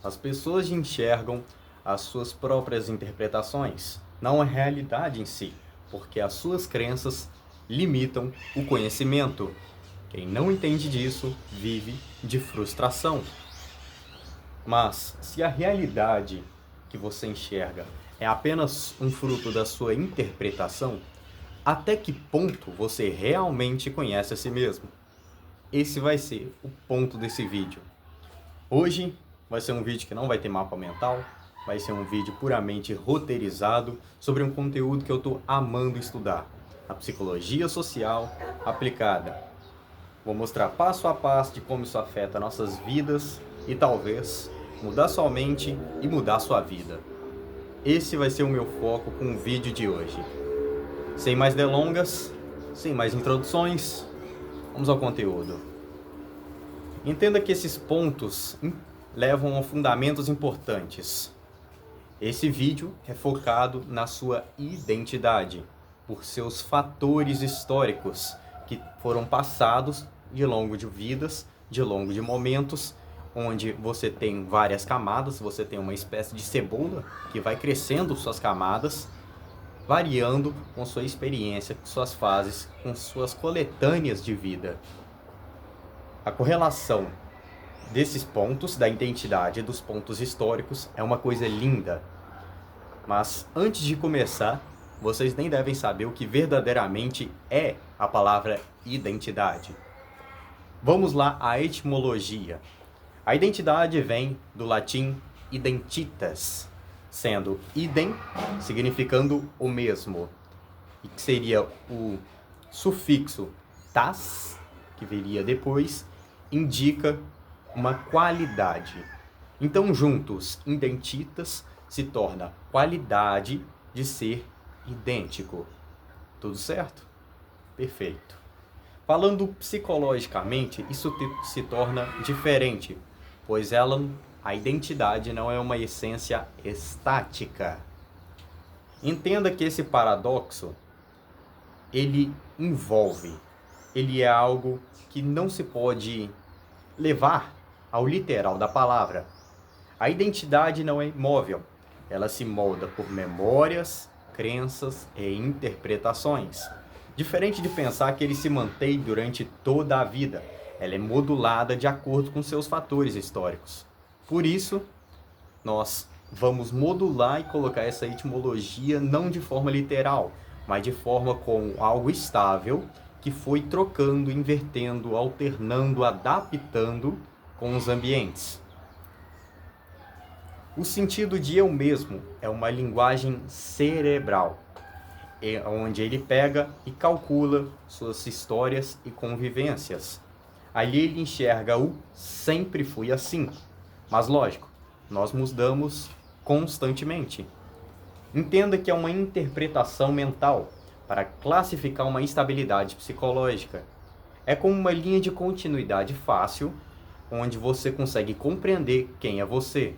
As pessoas enxergam as suas próprias interpretações, não a realidade em si, porque as suas crenças limitam o conhecimento. Quem não entende disso vive de frustração. Mas se a realidade que você enxerga é apenas um fruto da sua interpretação, até que ponto você realmente conhece a si mesmo? Esse vai ser o ponto desse vídeo. Hoje vai ser um vídeo que não vai ter mapa mental, vai ser um vídeo puramente roteirizado sobre um conteúdo que eu estou amando estudar, a psicologia social aplicada. Vou mostrar passo a passo de como isso afeta nossas vidas e talvez mudar sua mente e mudar sua vida. Esse vai ser o meu foco com o vídeo de hoje. Sem mais delongas, sem mais introduções, vamos ao conteúdo. Entenda que esses pontos levam a fundamentos importantes. Esse vídeo é focado na sua identidade, por seus fatores históricos que foram passados de longo de vidas, de longo de momentos, onde você tem várias camadas, você tem uma espécie de cebola que vai crescendo suas camadas, variando com sua experiência, com suas fases, com suas coletâneas de vida. A correlação desses pontos, da identidade e dos pontos históricos, é uma coisa linda. Mas antes de começar, vocês nem devem saber o que verdadeiramente é a palavra identidade. Vamos lá à etimologia. A identidade vem do latim identitas, sendo idem significando o mesmo, e que seria o sufixo tas, que viria depois, indica uma qualidade. Então, juntos, identitas se torna qualidade de ser idêntico. Tudo certo? Perfeito. Falando psicologicamente, isso se torna diferente, pois a identidade não é uma essência estática. Entenda que esse paradoxo, ele ele é algo que não se pode levar ao literal da palavra. A identidade não é imóvel, ela se molda por memórias, crenças e interpretações. Diferente de pensar que ele se mantém durante toda a vida, ela é modulada de acordo com seus fatores históricos. Por isso, nós vamos modular e colocar essa etimologia não de forma literal, mas de forma como algo estável, que foi trocando, invertendo, alternando, adaptando com os ambientes. O sentido de eu mesmo é uma linguagem cerebral, onde ele pega e calcula suas histórias e convivências. Ali ele enxerga o sempre fui assim. Mas lógico, nós mudamos constantemente. Entenda que é uma interpretação mental para classificar uma instabilidade psicológica. É como uma linha de continuidade fácil, onde você consegue compreender quem é você.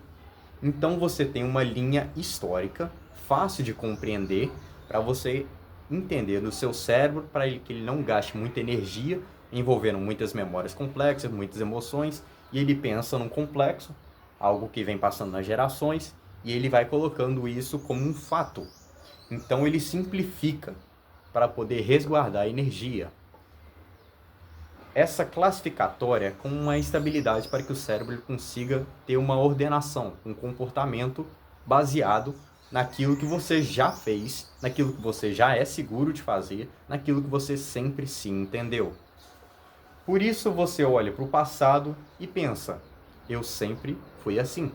Então você tem uma linha histórica, fácil de compreender, para você entender no seu cérebro, para que ele não gaste muita energia, envolvendo muitas memórias complexas, muitas emoções, e ele pensa num complexo, algo que vem passando nas gerações, e ele vai colocando isso como um fato. Então ele simplifica para poder resguardar a energia. Essa classificatória é com uma estabilidade para que o cérebro consiga ter uma ordenação, um comportamento baseado naquilo que você já fez, naquilo que você já é seguro de fazer, naquilo que você sempre se entendeu. Por isso você olha para o passado e pensa, eu sempre fui assim.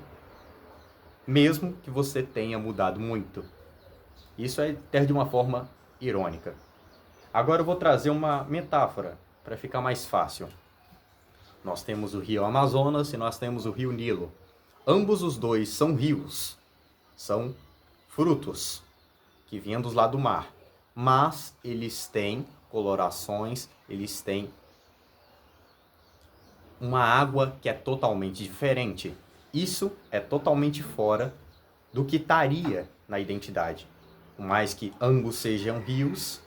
Mesmo que você tenha mudado muito. Isso é até de uma forma irônica. Agora eu vou trazer uma metáfora para ficar mais fácil. Nós temos o rio Amazonas e nós temos o rio Nilo. Ambos os dois são rios, são frutos que vêm dos lados do mar, mas eles têm colorações, eles têm uma água que é totalmente diferente. Isso é totalmente fora do que estaria na identidade. Por mais que ambos sejam rios,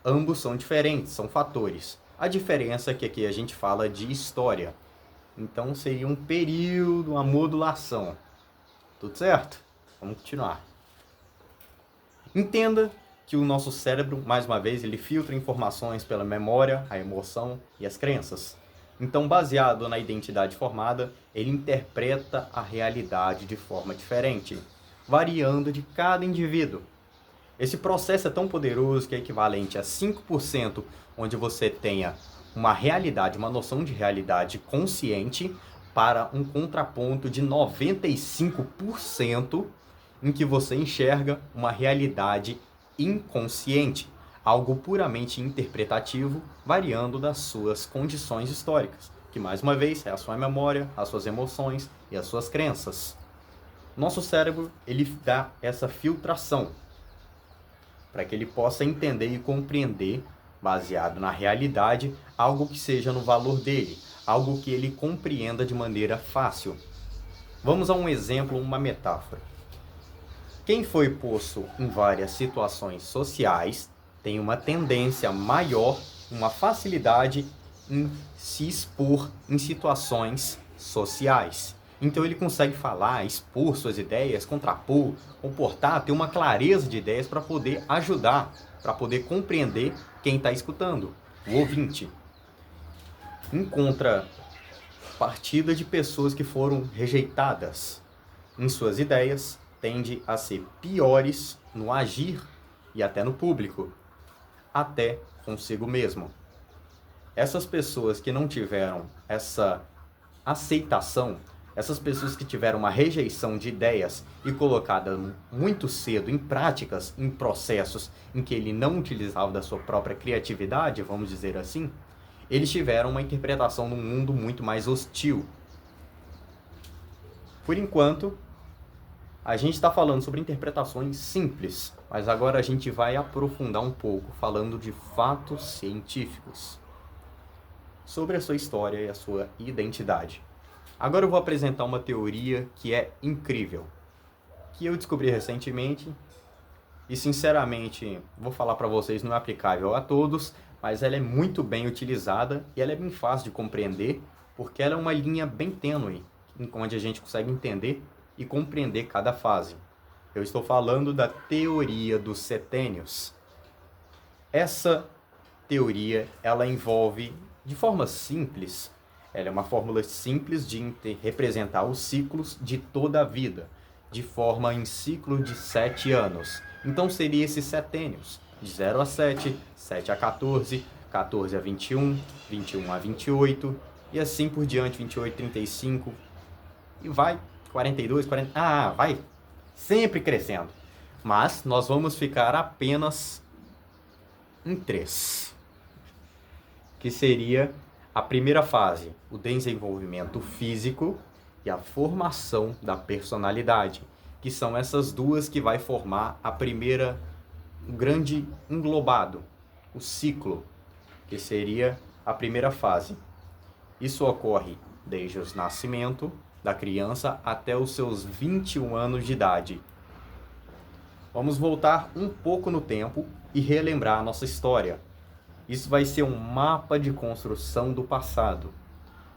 ambos são diferentes, são fatores. A diferença é que aqui a gente fala de história. Então seria um período, uma modulação. Tudo certo? Vamos continuar. Entenda que o nosso cérebro, mais uma vez, ele filtra informações pela memória, a emoção e as crenças. Então, baseado na identidade formada, ele interpreta a realidade de forma diferente, variando de cada indivíduo. Esse processo é tão poderoso que é equivalente a 5% onde você tenha uma realidade, uma noção de realidade consciente, para um contraponto de 95% em que você enxerga uma realidade inconsciente, algo puramente interpretativo, variando das suas condições históricas, que mais uma vez é a sua memória, as suas emoções e as suas crenças. Nosso cérebro, ele dá essa filtração para que ele possa entender e compreender, baseado na realidade, algo que seja no valor dele, algo que ele compreenda de maneira fácil. Vamos a um exemplo, uma metáfora. Quem foi posto em várias situações sociais tem uma tendência maior, uma facilidade em se expor em situações sociais. Então ele consegue falar, expor suas ideias, contrapor, comportar, ter uma clareza de ideias para poder ajudar, para poder compreender quem está escutando, o ouvinte. Em contrapartida de pessoas que foram rejeitadas em suas ideias, tende a ser piores no agir e até no público, até consigo mesmo. Essas pessoas que não tiveram essa aceitação, essas pessoas que tiveram uma rejeição de ideias e colocada muito cedo em práticas, em processos em que ele não utilizava da sua própria criatividade, vamos dizer assim, eles tiveram uma interpretação do mundo muito mais hostil. Por enquanto, a gente está falando sobre interpretações simples, mas agora a gente vai aprofundar um pouco, falando de fatos científicos sobre a sua história e a sua identidade. Agora eu vou apresentar uma teoria que é incrível, que eu descobri recentemente e, sinceramente, vou falar para vocês, não é aplicável a todos, mas ela é muito bem utilizada e ela é bem fácil de compreender, porque ela é uma linha bem tênue, onde a gente consegue entender e compreender cada fase. Eu estou falando da teoria dos setênios. Essa teoria, ela envolve, de forma simples, ela é uma fórmula simples de representar os ciclos de toda a vida, de forma em ciclo de 7 anos. Então seria esses setênios, de 0 a 7, 7 a 14, 14 a 21, 21 a 28, e assim por diante, 28, 35, e vai 42, 40, vai sempre crescendo. Mas nós vamos ficar apenas em 3, que seria a primeira fase, o desenvolvimento físico e a formação da personalidade, que são essas duas que vai formar a primeira, o grande englobado, o ciclo, que seria a primeira fase. Isso ocorre desde o nascimento da criança até os seus 21 anos de idade. Vamos voltar um pouco no tempo e relembrar a nossa história. Isso vai ser um mapa de construção do passado.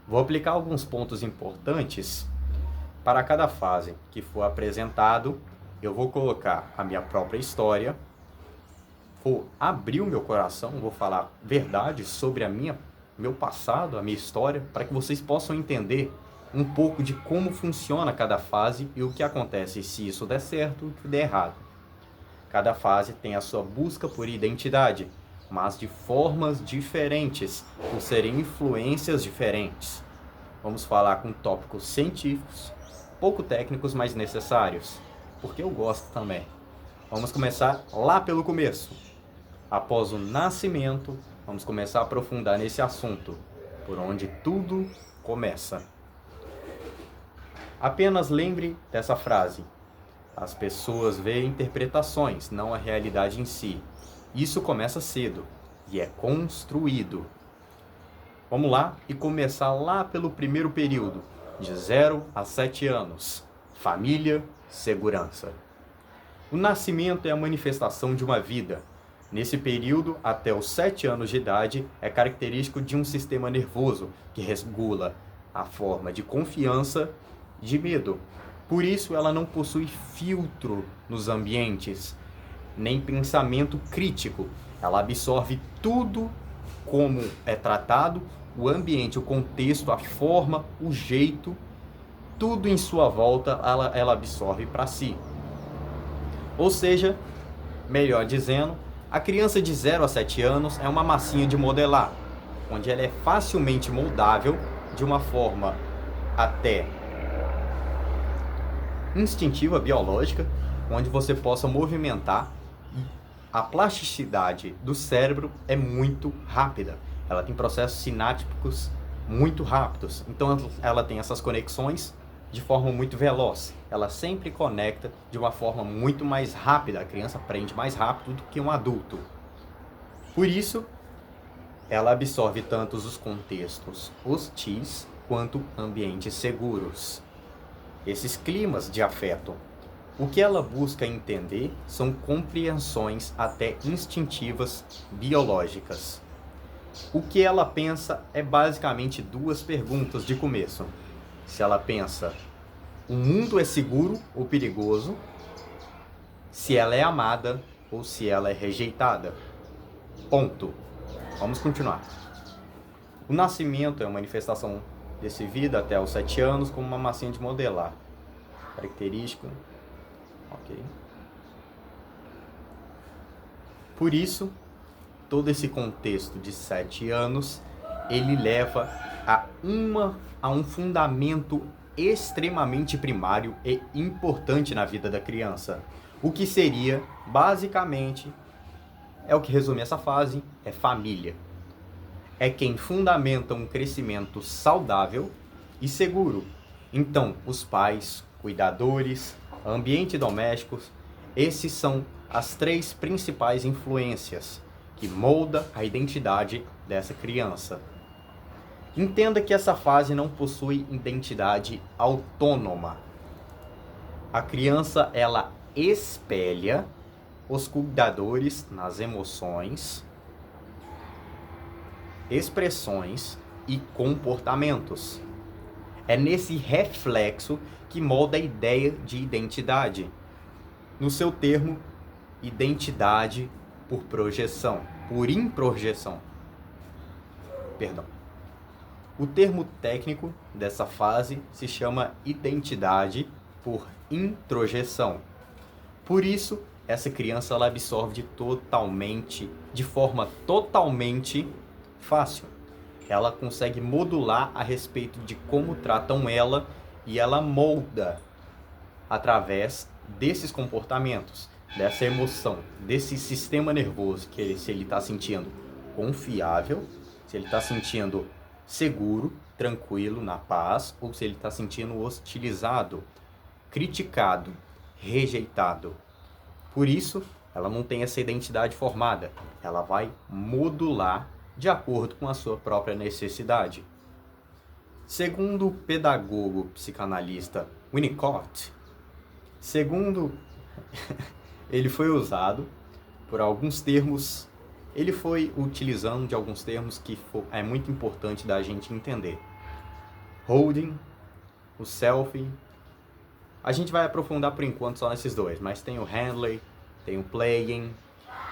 Vou aplicar alguns pontos importantes para cada fase que for apresentado. Eu vou colocar a minha própria história, vou abrir o meu coração, vou falar verdade sobre meu passado, a minha história, para que vocês possam entender um pouco de como funciona cada fase e o que acontece se isso der certo e o que der errado. Cada fase tem a sua busca por identidade, mas de formas diferentes, por serem influências diferentes. Vamos falar com tópicos científicos, pouco técnicos, mas necessários, porque eu gosto também. Vamos começar lá pelo começo. Após o nascimento, vamos começar a aprofundar nesse assunto, por onde tudo começa. Apenas lembre dessa frase: as pessoas veem interpretações, não a realidade em si. Isso começa cedo e é construído. Vamos lá e começar lá pelo primeiro período, de 0 a 7 anos. Família, segurança. O nascimento é a manifestação de uma vida. Nesse período, até os 7 anos de idade, é característico de um sistema nervoso que regula a forma de confiança e de medo. Por isso, ela não possui filtro nos ambientes, nem pensamento crítico. Ela absorve tudo como é tratado, o ambiente, o contexto, a forma, o jeito, tudo em sua volta ela absorve para si. Ou seja, melhor dizendo, a criança de 0 a 7 anos é uma massinha de modelar, onde ela é facilmente moldável de uma forma até instintiva, biológica, onde você possa movimentar, e a plasticidade do cérebro é muito rápida. Ela tem processos sinápticos muito rápidos, então ela tem essas conexões de forma muito veloz. Ela sempre conecta de uma forma muito mais rápida. A criança aprende mais rápido do que um adulto. Por isso, ela absorve tanto os contextos hostis quanto ambientes seguros. Esses climas de afeto. O que ela busca entender são compreensões até instintivas biológicas. O que ela pensa é basicamente 2 perguntas de começo. Se ela pensa, o mundo é seguro ou perigoso? Se ela é amada ou se ela é rejeitada? Ponto. Vamos continuar. O nascimento é uma manifestação desse vida até os 7 anos como uma massinha de modelar. Característico. Ok. Por isso, todo esse contexto de 7 anos, ele leva a um fundamento extremamente primário e importante na vida da criança. O que seria, basicamente, é o que resume essa fase, é família. É quem fundamenta um crescimento saudável e seguro. Então, os pais, cuidadores, ambiente doméstico, esses são as 3 principais influências que moldam a identidade dessa criança. Entenda que essa fase não possui identidade autônoma. A criança, ela espelha os cuidadores nas emoções, expressões e comportamentos. É nesse reflexo que molda a ideia de identidade. No seu termo, identidade por projeção, por introjeção. Perdão. O termo técnico dessa fase se chama identidade por introjeção. Por isso, essa criança ela absorve de forma totalmente fácil. Ela consegue modular a respeito de como tratam ela e ela molda através desses comportamentos, dessa emoção, desse sistema nervoso, que se ele está sentindo confiável, se ele está sentindo seguro, tranquilo, na paz, ou se ele está sentindo hostilizado, criticado, rejeitado. Por isso, ela não tem essa identidade formada. Ela vai modular de acordo com a sua própria necessidade. Segundo o pedagogo psicanalista Winnicott, ele foi usado por alguns termos, ele foi utilizando de alguns termos que é muito importante da gente entender. Holding, o selfie. A gente vai aprofundar por enquanto só nesses 2, mas tem o handling, tem o playing,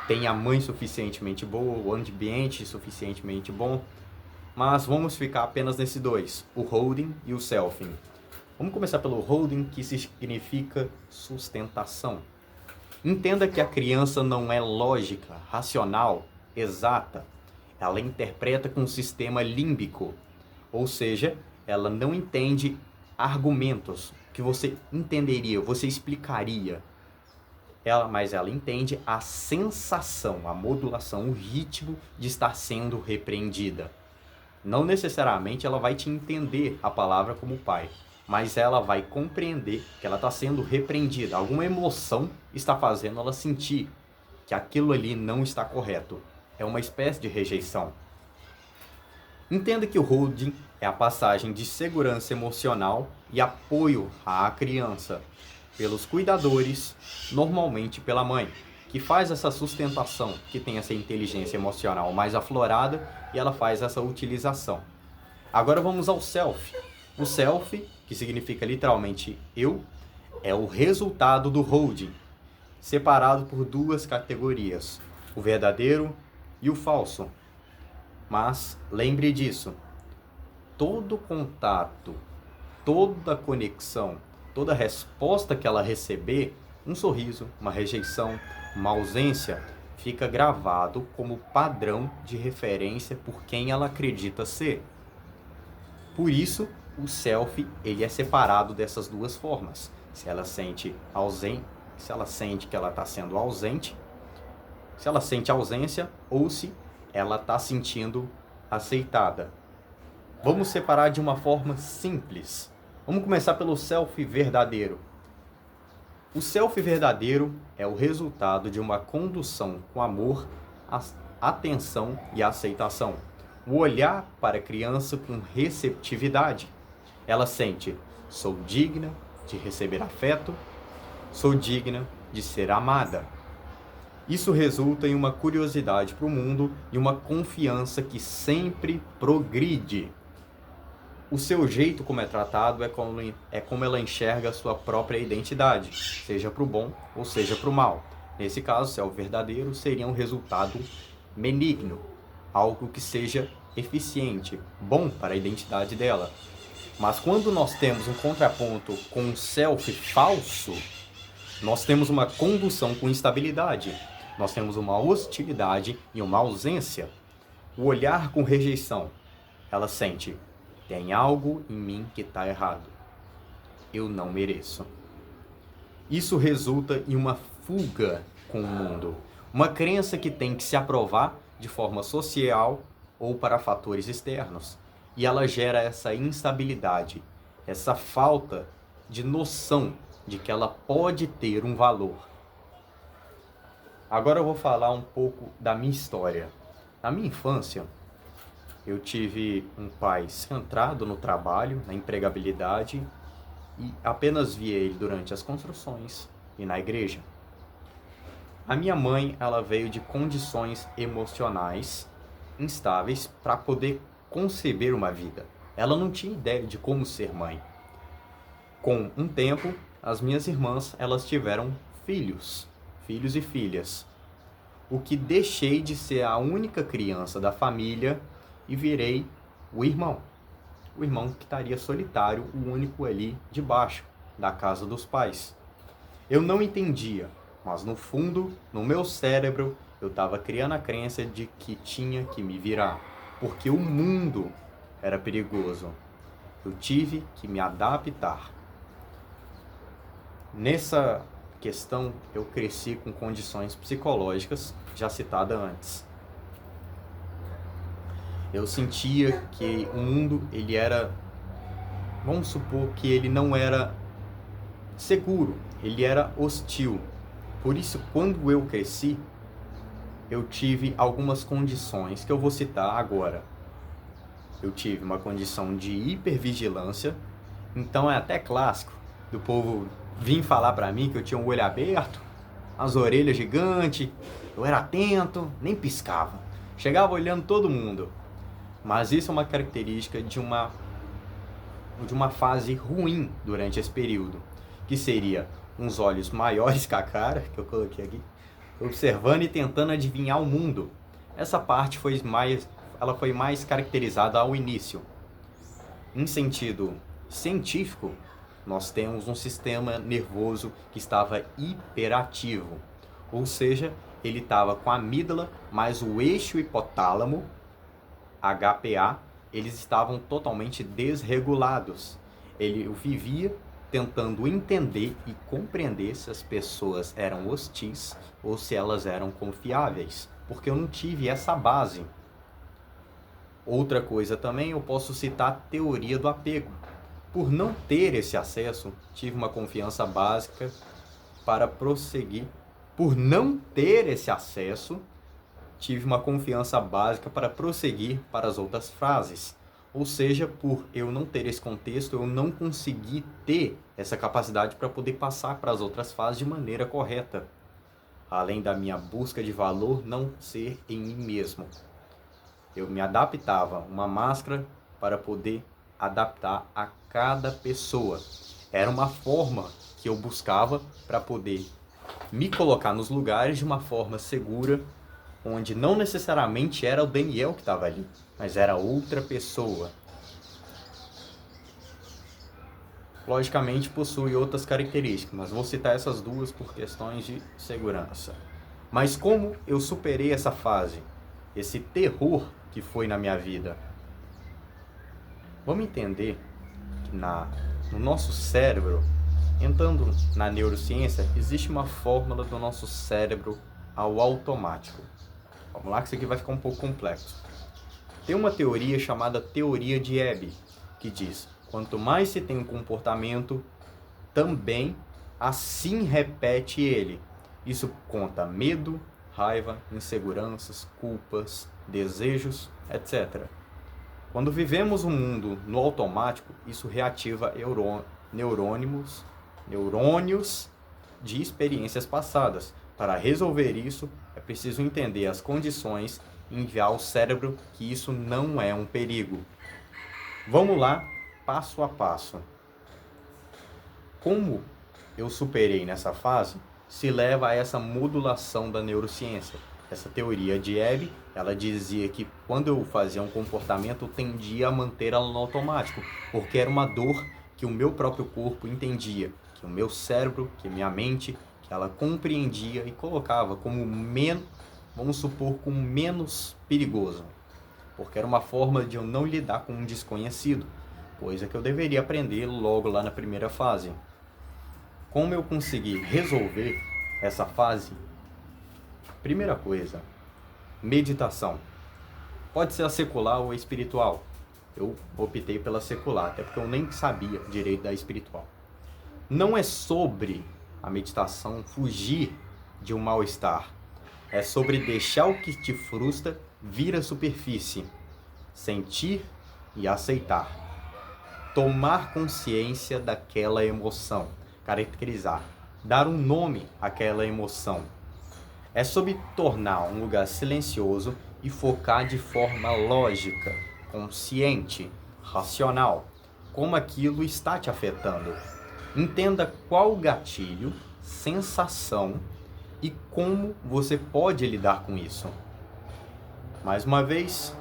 tem a mãe suficientemente boa, o ambiente suficientemente bom, mas vamos ficar apenas nesses 2, o holding e o selfing. Vamos começar pelo holding, que significa sustentação. Entenda que a criança não é lógica, racional, exata. Ela interpreta com um sistema límbico, ou seja, ela não entende argumentos que você entenderia, você explicaria. Mas ela entende a sensação, a modulação, o ritmo de estar sendo repreendida. Não necessariamente ela vai te entender a palavra como pai, mas ela vai compreender que ela está sendo repreendida. Alguma emoção está fazendo ela sentir que aquilo ali não está correto. É uma espécie de rejeição. Entenda que o holding é a passagem de segurança emocional e apoio à criança pelos cuidadores, normalmente pela mãe, que faz essa sustentação, que tem essa inteligência emocional mais aflorada e ela faz essa utilização. Agora vamos ao self. O self, que significa literalmente eu, é o resultado do holding, separado por duas categorias, o verdadeiro e o falso. Mas lembre disso, todo contato, toda conexão, toda resposta que ela receber, um sorriso, uma rejeição, uma ausência, fica gravado como padrão de referência por quem ela acredita ser. Por isso, o self ele é separado dessas duas formas. Se ela sente ausente, se ela sente que ela está sendo ausente, se ela sente ausência ou se ela está sentindo aceitada. Vamos separar de uma forma simples. Vamos começar pelo self verdadeiro. O self verdadeiro é o resultado de uma condução com amor, atenção e aceitação. O olhar para a criança com receptividade. Ela sente, sou digna de receber afeto, sou digna de ser amada. Isso resulta em uma curiosidade para o mundo e uma confiança que sempre progride. O seu jeito como é tratado é como ela enxerga a sua própria identidade, seja para o bom ou seja para o mal. Nesse caso, se é o verdadeiro, seria um resultado benigno, algo que seja eficiente, bom para a identidade dela. Mas quando nós temos um contraponto com um self falso, nós temos uma condução com instabilidade, nós temos uma hostilidade e uma ausência. O olhar com rejeição, ela sente, tem algo em mim que está errado. Eu não mereço. Isso resulta em uma fuga com o mundo. Uma crença que tem que se aprovar de forma social ou para fatores externos. E ela gera essa instabilidade, essa falta de noção de que ela pode ter um valor. Agora eu vou falar um pouco da minha história. Na minha infância, eu tive um pai centrado no trabalho, na empregabilidade, e apenas via ele durante as construções e na igreja. A minha mãe, ela veio de condições emocionais instáveis para poder conceber uma vida. Ela não tinha ideia de como ser mãe. Com um tempo, as minhas irmãs, elas tiveram filhos e filhas. O que deixei de ser a única criança da família e virei o irmão que estaria solitário, o único ali debaixo da casa dos pais. Eu não entendia, mas no fundo, no meu cérebro, eu estava criando a crença de que tinha que me virar, porque o mundo era perigoso. Eu tive que me adaptar. Nessa questão, eu cresci com condições psicológicas, já citada antes. Eu sentia que o mundo, ele era, vamos supor que ele não era seguro, ele era hostil. Por isso, quando eu cresci, eu tive algumas condições que eu vou citar agora. Eu tive uma condição de hipervigilância, então é até clássico do povo vir falar pra mim que eu tinha um olho aberto, as orelhas gigantes, eu era atento, nem piscava, chegava olhando todo mundo. Mas isso é uma característica de uma fase ruim durante esse período, que seria uns olhos maiores que a cara, que eu coloquei aqui, observando e tentando adivinhar o mundo. Essa parte foi mais caracterizada ao início. Em sentido científico, nós temos um sistema nervoso que estava hiperativo, ou seja, ele estava com a amígdala mais o eixo hipotálamo, HPA, eles estavam totalmente desregulados. Ele vivia tentando entender e compreender se as pessoas eram hostis ou se elas eram confiáveis, porque eu não tive essa base. Outra coisa também, eu posso citar a teoria do apego. Por não ter esse acesso, tive uma confiança básica para prosseguir. Por não ter esse acesso, tive uma confiança básica para prosseguir para as outras frases. Ou seja, por eu não ter esse contexto, eu não consegui ter essa capacidade para poder passar para as outras fases de maneira correta. Além da minha busca de valor não ser em mim mesmo. Eu me adaptava, uma máscara para poder adaptar a cada pessoa. Era uma forma que eu buscava para poder me colocar nos lugares de uma forma segura, onde não necessariamente era o Daniel que estava ali, mas era outra pessoa. Logicamente possui outras características, mas vou citar essas duas por questões de segurança. Mas como eu superei essa fase, esse terror que foi na minha vida? Vamos entender que no nosso cérebro, entrando na neurociência, existe uma fórmula do nosso cérebro ao automático. Vamos lá que isso aqui vai ficar um pouco complexo. Tem uma teoria chamada teoria de Hebb, que diz: quanto mais se tem um comportamento, também assim repete ele. Isso conta medo, raiva, inseguranças, culpas, desejos, etc. Quando vivemos um mundo no automático, isso reativa neurônios de experiências passadas. Para resolver isso, é preciso entender as condições e enviar ao cérebro que isso não é um perigo. Vamos lá, passo a passo. Como eu superei nessa fase, se leva a essa modulação da neurociência. Essa teoria de Hebb, ela dizia que quando eu fazia um comportamento, eu tendia a manter ela no automático, porque era uma dor que o meu próprio corpo entendia, que o meu cérebro, que minha mente, que ela compreendia e colocava como menos, vamos supor, como menos perigoso, porque era uma forma de eu não lidar com um desconhecido, coisa que eu deveria aprender logo lá na primeira fase. Como eu consegui resolver essa fase? Primeira coisa, meditação. Pode ser a secular ou a espiritual. Eu optei pela secular, até porque eu nem sabia direito da espiritual. Não é sobre a meditação fugir de um mal-estar. É sobre deixar o que te frustra vir à superfície. Sentir e aceitar. Tomar consciência daquela emoção. Caracterizar. Dar um nome àquela emoção. É sobre tornar um lugar silencioso e focar de forma lógica, consciente, racional, como aquilo está te afetando. Entenda qual gatilho, sensação e como você pode lidar com isso. Mais uma vez,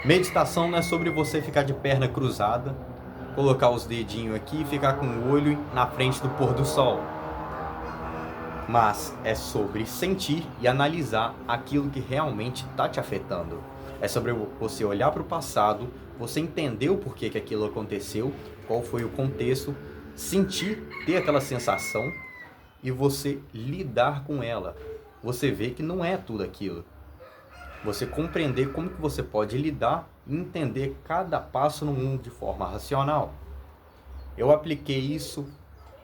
meditação não é sobre você ficar de perna cruzada, colocar os dedinhos aqui e ficar com o olho na frente do pôr do sol. Mas é sobre sentir e analisar aquilo que realmente está te afetando. É sobre você olhar para o passado, você entender o porquê que aquilo aconteceu, qual foi o contexto, sentir, ter aquela sensação e você lidar com ela. Você vê que não é tudo aquilo. Você compreender como que você pode lidar e entender cada passo no mundo de forma racional. Eu apliquei isso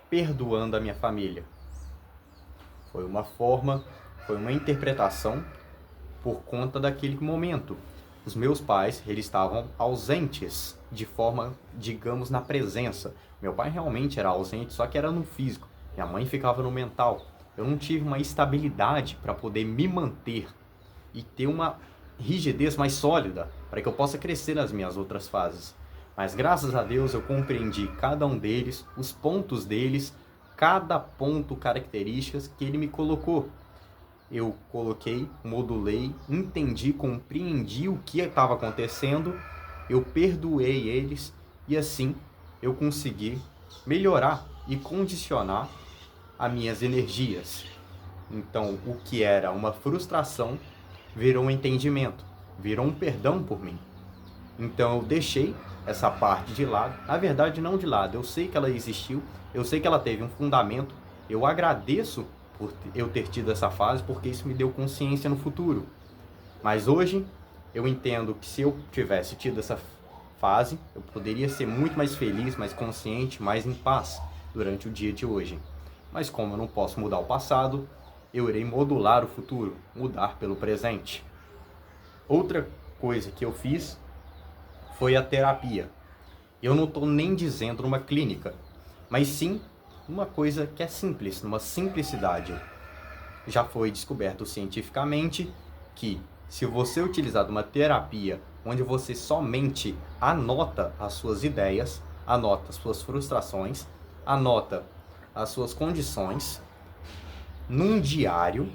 perdoando a minha família. Foi uma interpretação por conta daquele momento. Os meus pais, eles estavam ausentes de forma, digamos, na presença. Meu pai realmente era ausente, só que era no físico. Minha mãe ficava no mental. Eu não tive uma estabilidade para poder me manter e ter uma rigidez mais sólida para que eu possa crescer nas minhas outras fases. Mas graças a Deus eu compreendi cada um deles, os pontos deles, cada ponto, características que ele me colocou. Eu coloquei, modulei, entendi, compreendi o que estava acontecendo, eu perdoei eles e assim eu consegui melhorar e condicionar as minhas energias. Então, o que era uma frustração virou um entendimento, virou um perdão por mim. Então, eu deixei essa parte de lado. Na verdade, não de lado. Eu sei que ela existiu, eu sei que ela teve um fundamento. Eu agradeço por eu ter tido essa fase, porque isso me deu consciência no futuro. Mas hoje, eu entendo que se eu tivesse tido essa fase, eu poderia ser muito mais feliz, mais consciente, mais em paz durante o dia de hoje. Mas como eu não posso mudar o passado, eu irei modular o futuro, mudar pelo presente. Outra coisa que eu fiz foi a terapia. Eu não estou nem dizendo numa clínica, mas sim uma coisa que é simples, numa simplicidade. Já foi descoberto cientificamente que se você utilizar uma terapia onde você somente anota as suas ideias, anota as suas frustrações, anota as suas condições num diário,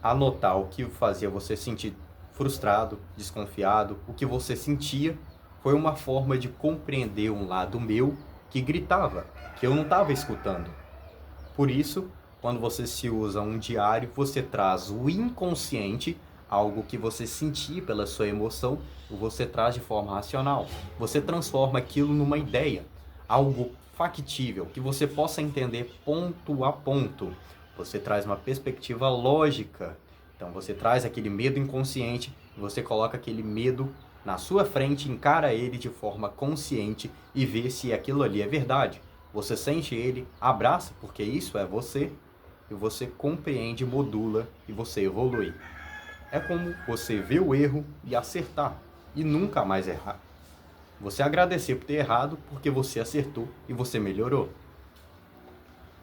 anotar o que fazia você sentir frustrado, desconfiado, o que você sentia. Foi uma forma de compreender um lado meu que gritava, que eu não estava escutando. Por isso, quando você se usa um diário, você traz o inconsciente, algo que você sentia pela sua emoção, você traz de forma racional. Você transforma aquilo numa ideia, algo factível, que você possa entender ponto a ponto. Você traz uma perspectiva lógica. Então você traz aquele medo inconsciente, você coloca aquele medo na sua frente, encara ele de forma consciente e vê se aquilo ali é verdade. Você sente ele, abraça, porque isso é você, e você compreende, modula e você evolui. É como você ver o erro e acertar, e nunca mais errar. Você agradecer por ter errado, porque você acertou e você melhorou.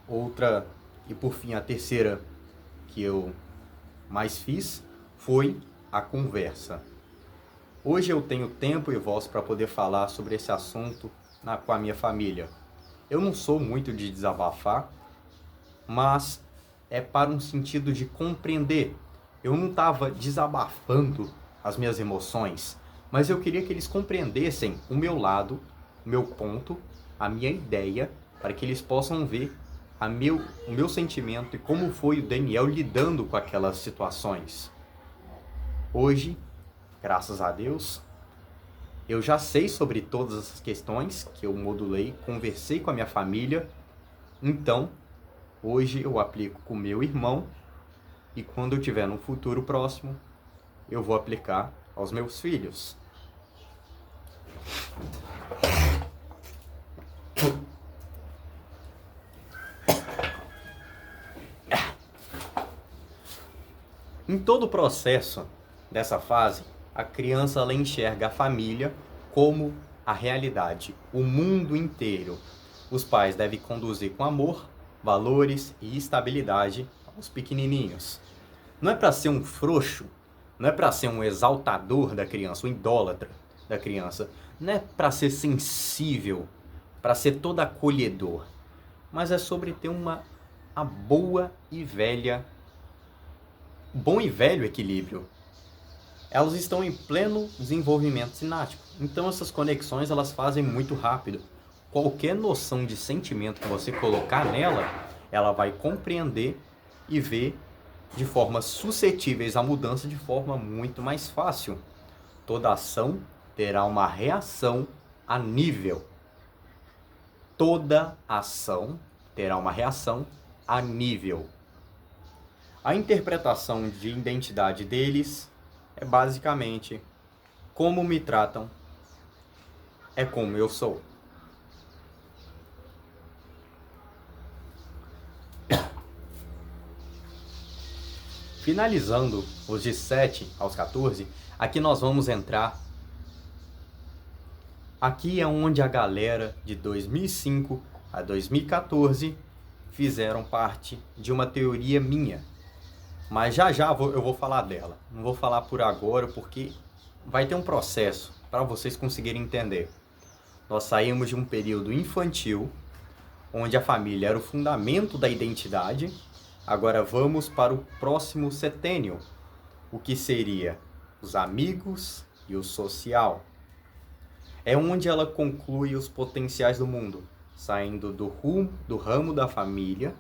Outra, e por fim a terceira que eu mais fiz, foi a conversa. Hoje eu tenho tempo e voz para poder falar sobre esse assunto com a minha família. Eu não sou muito de desabafar, mas é para um sentido de compreender. Eu não estava desabafando as minhas emoções, mas eu queria que eles compreendessem o meu lado, o meu ponto, a minha ideia, para que eles possam ver o meu sentimento e como foi o Daniel lidando com aquelas situações. Hoje, graças a Deus, eu já sei sobre todas essas questões que eu modulei, conversei com a minha família. Então, hoje eu aplico com o meu irmão e quando eu tiver no futuro próximo, eu vou aplicar aos meus filhos. Em todo o processo dessa fase, a criança ela enxerga a família como a realidade, o mundo inteiro. Os pais devem conduzir com amor, valores e estabilidade aos pequenininhos. Não é para ser um frouxo, não é para ser um exaltador da criança, um idólatra da criança. Não é para ser sensível, para ser todo acolhedor. Mas é sobre ter a bom e velho equilíbrio. Elas estão em pleno desenvolvimento sináptico. Então essas conexões elas fazem muito rápido. Qualquer noção de sentimento que você colocar nela, ela vai compreender e ver de forma suscetíveis à mudança de forma muito mais fácil. Toda ação terá uma reação a nível. Toda ação terá uma reação a nível. A interpretação de identidade deles é basicamente como me tratam, é como eu sou. Finalizando os de 7 aos 14, aqui nós vamos entrar. Aqui é onde a galera de 2005 a 2014 fizeram parte de uma teoria minha. Mas já eu vou falar dela. Não vou falar por agora porque vai ter um processo para vocês conseguirem entender. Nós saímos de um período infantil, onde a família era o fundamento da identidade. Agora vamos para o próximo setênio, o que seria os amigos e o social. É onde ela conclui os potenciais do mundo, saindo do ramo da família,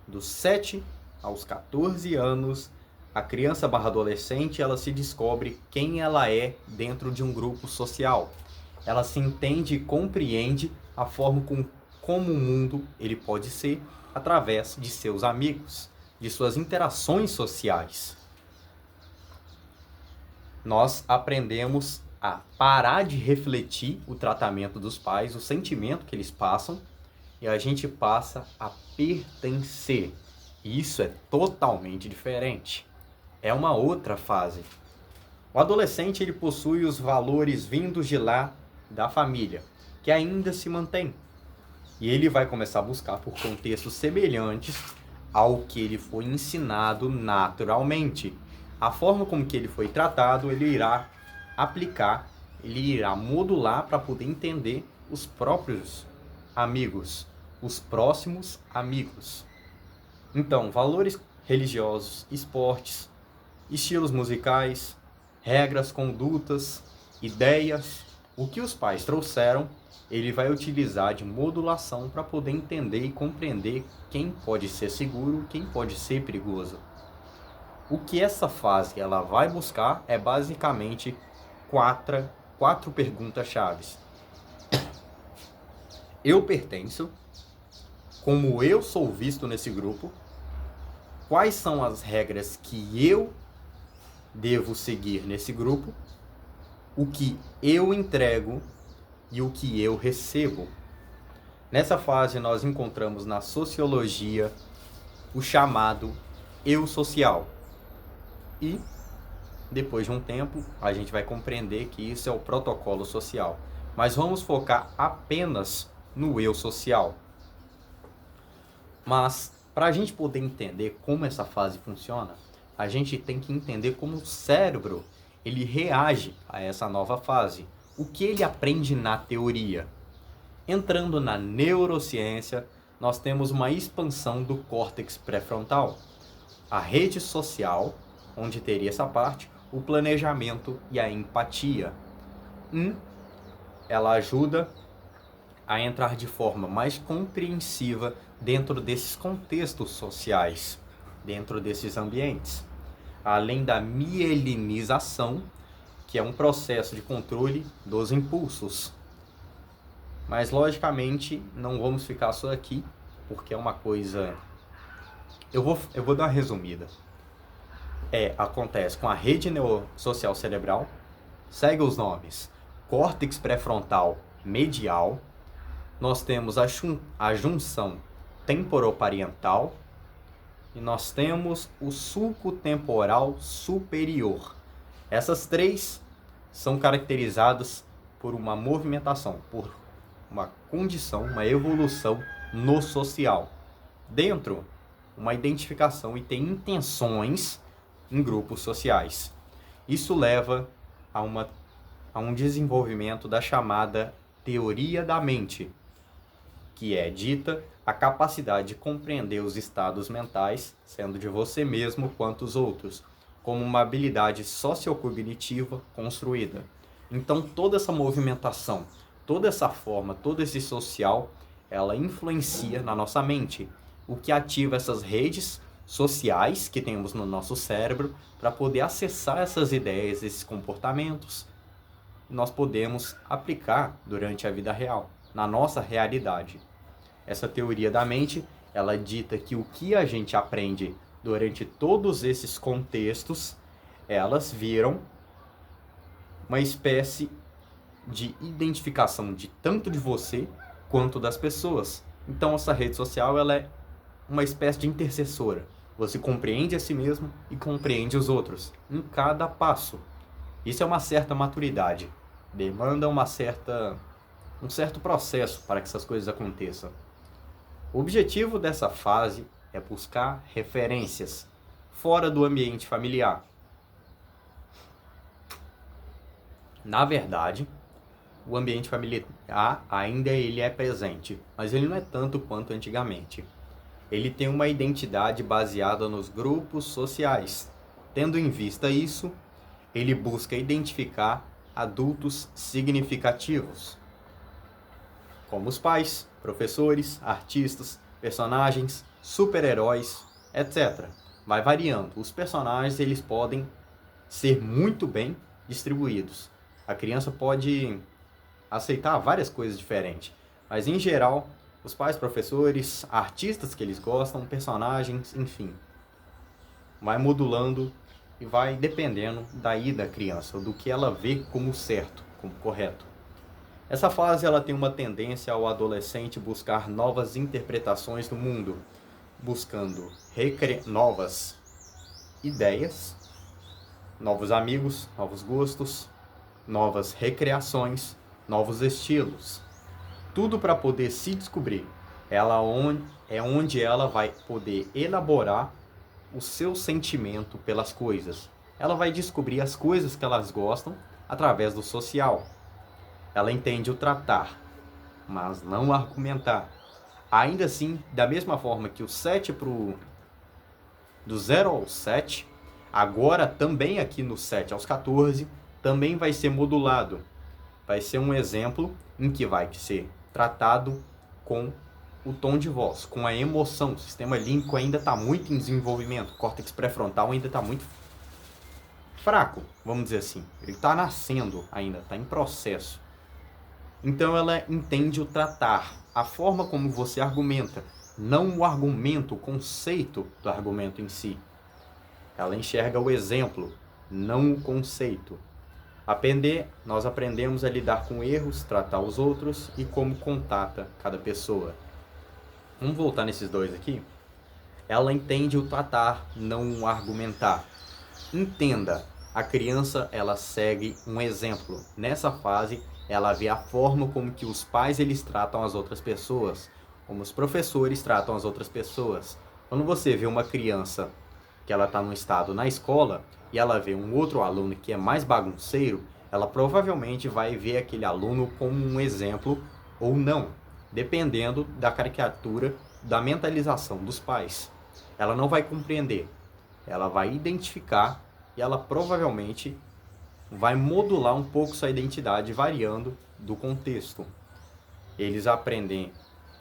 dos 7 aos 14 anos, a criança / adolescente, ela se descobre quem ela é dentro de um grupo social. Ela se entende e compreende a forma como o mundo ele pode ser através de seus amigos, de suas interações sociais. Nós aprendemos a parar de refletir o tratamento dos pais, o sentimento que eles passam, e a gente passa a pertencer. Isso é totalmente diferente. É uma outra fase. O adolescente ele possui os valores vindos de lá da família, que ainda se mantém. E ele vai começar a buscar por contextos semelhantes ao que ele foi ensinado naturalmente. A forma como que ele foi tratado, ele irá aplicar, ele irá modular para poder entender os próprios amigos, os próximos amigos. Então, valores religiosos, esportes, estilos musicais, regras, condutas, ideias, o que os pais trouxeram, ele vai utilizar de modulação para poder entender e compreender quem pode ser seguro, quem pode ser perigoso. O que essa fase ela vai buscar é basicamente quatro perguntas-chave. Eu pertenço? Como eu sou visto nesse grupo? Quais são as regras que eu devo seguir nesse grupo? O que eu entrego e o que eu recebo? Nessa fase nós encontramos na sociologia o chamado eu social. E depois de um tempo a gente vai compreender que isso é o protocolo social. Mas vamos focar apenas no eu social. Mas para a gente poder entender como essa fase funciona, a gente tem que entender como o cérebro ele reage a essa nova fase. O que ele aprende na teoria. Entrando na neurociência, nós temos uma expansão do córtex pré-frontal. A rede social, onde teria essa parte, o planejamento e a empatia. Ela ajuda a entrar de forma mais compreensiva dentro desses contextos sociais, dentro desses ambientes. Além da mielinização, que é um processo de controle dos impulsos. Mas, logicamente, não vamos ficar só aqui, porque é uma coisa... Eu vou dar uma resumida. Acontece com a rede neurosocial cerebral, segue os nomes, córtex pré-frontal medial, nós temos a junção temporoparietal e nós temos o sulco temporal superior. Essas três são caracterizadas por uma movimentação, por uma condição, uma evolução no social. Dentro, uma identificação e tem intenções em grupos sociais. Isso leva a um desenvolvimento da chamada teoria da mente, que é dita a capacidade de compreender os estados mentais, sendo de você mesmo quanto os outros, como uma habilidade sociocognitiva construída. Então toda essa movimentação, toda essa forma, todo esse social, ela influencia na nossa mente, o que ativa essas redes sociais que temos no nosso cérebro para poder acessar essas ideias, esses comportamentos, nós podemos aplicar durante a vida real, na nossa realidade. Essa teoria da mente, ela dita que o que a gente aprende durante todos esses contextos, elas viram uma espécie de identificação de tanto de você quanto das pessoas. Então essa rede social ela é uma espécie de intercessora. Você compreende a si mesmo e compreende os outros em cada passo. Isso é uma certa maturidade. Demanda um certo processo para que essas coisas aconteçam. O objetivo dessa fase é buscar referências fora do ambiente familiar. Na verdade, o ambiente familiar ainda ele é presente, mas ele não é tanto quanto antigamente. Ele tem uma identidade baseada nos grupos sociais. Tendo em vista isso, ele busca identificar adultos significativos, como os pais, professores, artistas, personagens, super-heróis, etc. Vai variando. Os personagens eles podem ser muito bem distribuídos. A criança pode aceitar várias coisas diferentes, mas em geral, os pais, professores, artistas que eles gostam, personagens, enfim, vai modulando e vai dependendo daí da criança, do que ela vê como certo, como correto. Essa fase ela tem uma tendência ao adolescente buscar novas interpretações do mundo, buscando novas ideias, novos amigos, novos gostos, novas recreações, novos estilos. Tudo para poder se descobrir. Onde ela vai poder elaborar o seu sentimento pelas coisas. Ela vai descobrir as coisas que elas gostam através do social. Ela entende o tratar, mas não argumentar. Ainda assim, da mesma forma que o 7 do 0 ao 7, agora também aqui no 7 aos 14, também vai ser modulado. Vai ser um exemplo em que vai ser tratado com o tom de voz, com a emoção. O sistema límbico ainda está muito em desenvolvimento, o córtex pré-frontal ainda está muito fraco, vamos dizer assim. Ele está nascendo ainda, está em processo. Então ela entende o tratar, a forma como você argumenta, não o argumento, o conceito do argumento em si. Ela enxerga o exemplo, não o conceito. Nós aprendemos a lidar com erros, tratar os outros e como contata cada pessoa. Vamos voltar nesses dois aqui? Ela entende o tratar, não o argumentar. Entenda, a criança ela segue um exemplo. Nessa fase, ela vê a forma como que os pais eles tratam as outras pessoas, como os professores tratam as outras pessoas. Quando você vê uma criança que ela está num estado na escola e ela vê um outro aluno que é mais bagunceiro, ela provavelmente vai ver aquele aluno como um exemplo ou não, dependendo da caricatura, da mentalização dos pais. Ela não vai compreender, ela vai identificar e ela provavelmente vai modular um pouco sua identidade variando do contexto. Eles aprendem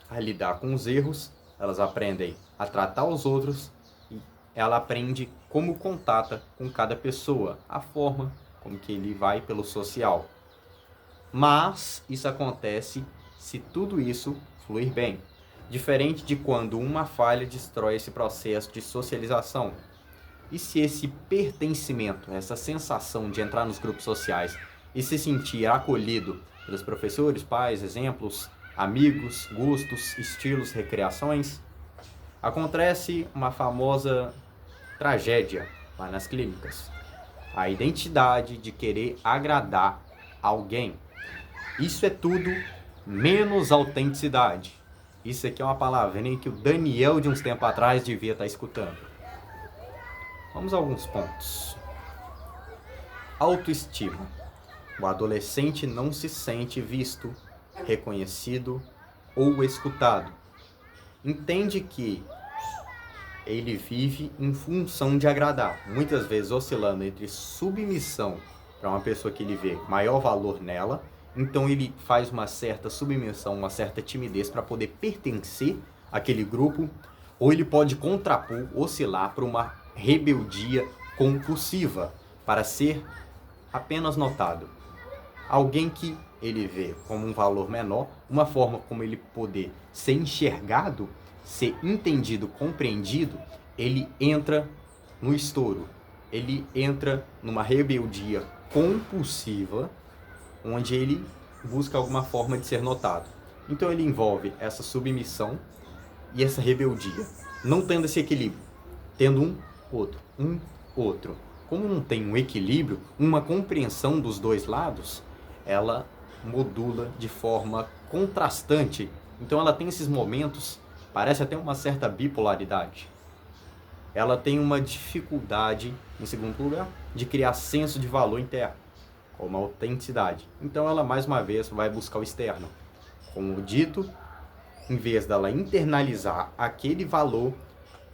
a lidar com os erros, elas aprendem a tratar os outros e ela aprende como contata com cada pessoa, a forma como que ele vai pelo social. Mas isso acontece se tudo isso fluir bem. Diferente de quando uma falha destrói esse processo de socialização. E se esse pertencimento, essa sensação de entrar nos grupos sociais e se sentir acolhido pelos professores, pais, exemplos, amigos, gostos, estilos, recreações, acontece uma famosa tragédia lá nas clínicas. A identidade de querer agradar alguém. Isso é tudo menos autenticidade. Isso aqui é uma palavrinha que o Daniel de uns tempos atrás devia estar escutando. Vamos a alguns pontos. Autoestima. O adolescente não se sente visto, reconhecido ou escutado. Entende que ele vive em função de agradar, muitas vezes oscilando entre submissão para uma pessoa que ele vê maior valor nela, então ele faz uma certa submissão, uma certa timidez para poder pertencer àquele grupo, ou ele pode contrapor, oscilar para uma rebeldia compulsiva, para ser apenas notado. Alguém que ele vê como um valor menor, uma forma como ele poder ser enxergado, ser entendido, compreendido, ele entra no estouro, ele entra numa rebeldia compulsiva, onde ele busca alguma forma de ser notado. Então ele envolve essa submissão e essa rebeldia, não tendo esse equilíbrio, tendo um outro. Como não tem um equilíbrio, uma compreensão dos dois lados, ela modula de forma contrastante. Então ela tem esses momentos, parece até uma certa bipolaridade. Ela tem uma dificuldade, em segundo lugar, de criar senso de valor interno, como a autenticidade. Então ela mais uma vez vai buscar o externo. Como dito, em vez dela internalizar aquele valor,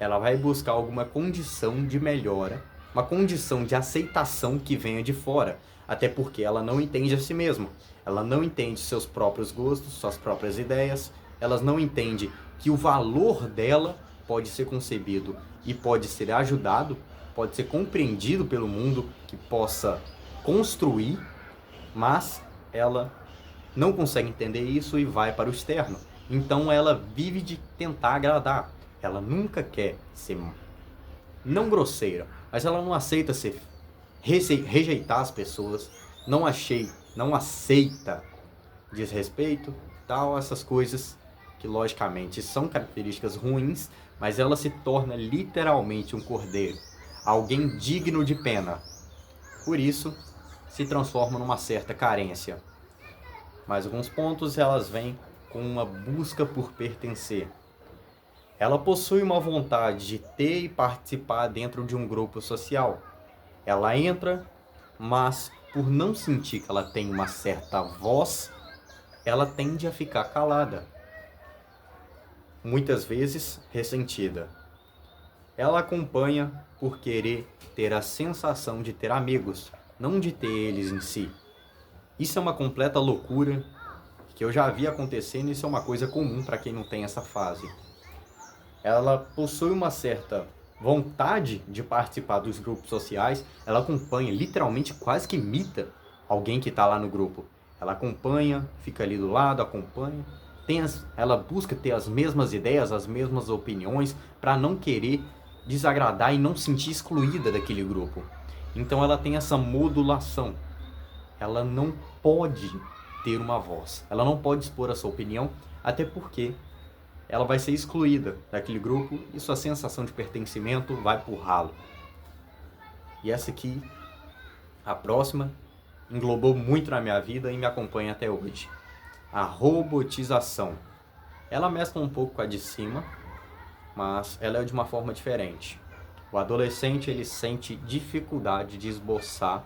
ela vai buscar alguma condição de melhora, uma condição de aceitação que venha de fora, até porque ela não entende a si mesma, ela não entende seus próprios gostos, suas próprias ideias, ela não entende que o valor dela pode ser concebido e pode ser ajudado, pode ser compreendido pelo mundo, que possa construir, mas ela não consegue entender isso e vai para o externo. Então ela vive de tentar agradar. Ela nunca quer ser, não grosseira, mas ela não aceita ser, rejeitar as pessoas, não aceita desrespeito, tal, essas coisas que logicamente são características ruins, mas ela se torna literalmente um cordeiro, alguém digno de pena. Por isso, se transforma numa certa carência. Mais alguns pontos, elas vêm com uma busca por pertencer. Ela possui uma vontade de ter e participar dentro de um grupo social. Ela entra, mas por não sentir que ela tem uma certa voz, ela tende a ficar calada. muitas vezes ressentida. Ela acompanha por querer ter a sensação de ter amigos, não de ter eles em si. Isso é uma completa loucura que eu já vi acontecendo, e isso é uma coisa comum para quem não tem essa fase. Ela possui uma certa vontade de participar dos grupos sociais, ela acompanha, literalmente quase que imita alguém que está lá no grupo. Ela acompanha, fica ali do lado, acompanha, ela busca ter as mesmas ideias, as mesmas opiniões, para não querer desagradar e não sentir excluída daquele grupo. Então ela tem essa modulação. Ela não pode ter uma voz, ela não pode expor a sua opinião, até porque ela vai ser excluída daquele grupo e sua sensação de pertencimento vai pro ralo. E essa aqui, a próxima, englobou muito na minha vida e me acompanha até hoje. A robotização. Ela mescla um pouco com a de cima, mas ela é de uma forma diferente. O adolescente, ele sente dificuldade de esboçar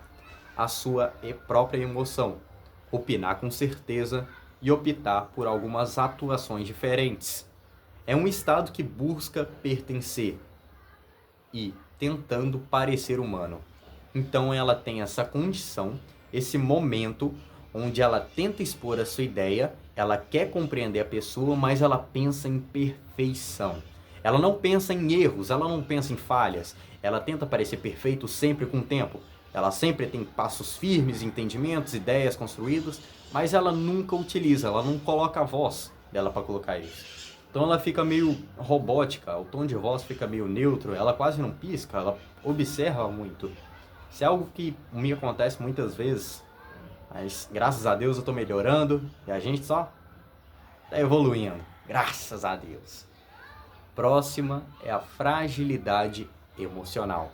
a sua própria emoção, opinar com certeza e optar por algumas atuações diferentes. É um estado que busca pertencer e tentando parecer humano. Então ela tem essa condição, esse momento onde ela tenta expor a sua ideia, ela quer compreender a pessoa, mas ela pensa em perfeição. Ela não pensa em erros, ela não pensa em falhas. Ela tenta parecer perfeito sempre com o tempo. Ela sempre tem passos firmes, entendimentos, ideias construídas, mas ela nunca utiliza, ela não coloca a voz dela para colocar isso. Então ela fica meio robótica, o tom de voz fica meio neutro, ela quase não pisca, ela observa muito. Isso é algo que me acontece muitas vezes, mas graças a Deus eu tô melhorando e a gente só tá evoluindo, graças a Deus. Próxima é a fragilidade emocional.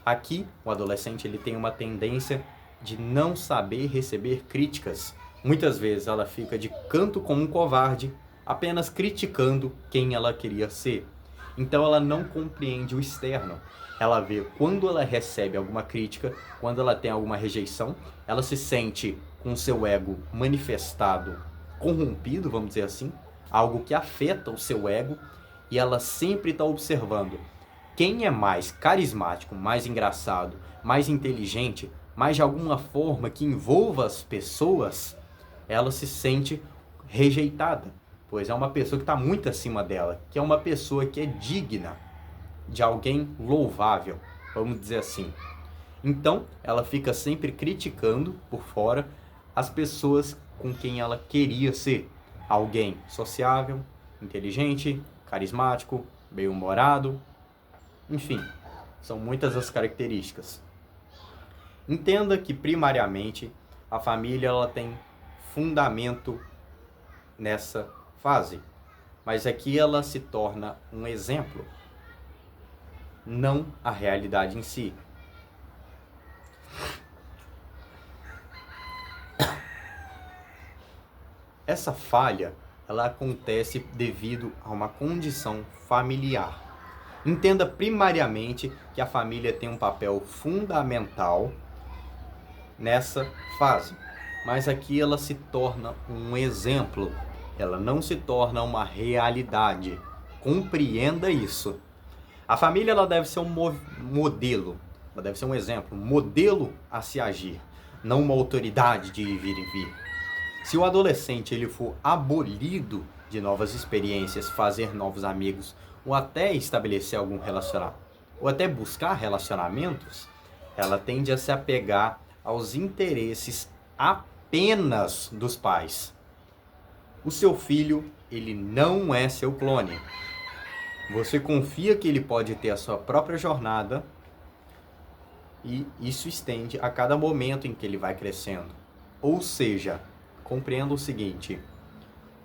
Aqui, o adolescente ele tem uma tendência de não saber receber críticas. Muitas vezes ela fica de canto como um covarde, apenas criticando quem ela queria ser. Então ela não compreende o externo. Ela vê quando ela recebe alguma crítica, quando ela tem alguma rejeição, ela se sente com seu ego manifestado, corrompido, vamos dizer assim, algo que afeta o seu ego, e ela sempre está observando quem é mais carismático, mais engraçado, mais inteligente, mais de alguma forma que envolva as pessoas, ela se sente rejeitada, pois é uma pessoa que está muito acima dela, que é uma pessoa que é digna de alguém louvável, vamos dizer assim. Então, ela fica sempre criticando por fora as pessoas com quem ela queria ser. Alguém sociável, inteligente, carismático, bem-humorado, enfim, são muitas as características. Entenda que, primariamente, a família ela tem fundamento nessa fase, mas aqui ela se torna um exemplo, não a realidade em si. Essa falha, ela acontece devido a uma condição familiar. Entenda primariamente que a família tem um papel fundamental nessa fase, mas aqui ela se torna um exemplo, ela não se torna uma realidade. Compreenda isso. A família ela deve ser um modelo, ela deve ser um exemplo, um modelo a se agir, não uma autoridade de vir e vir. Se o adolescente ele for abolido de novas experiências, fazer novos amigos, ou até estabelecer algum relacionamento, ou até buscar relacionamentos, ela tende a se apegar aos interesses apenas dos pais. O seu filho, ele não é seu clone. Você confia que ele pode ter a sua própria jornada e isso estende a cada momento em que ele vai crescendo. Ou seja, compreenda o seguinte: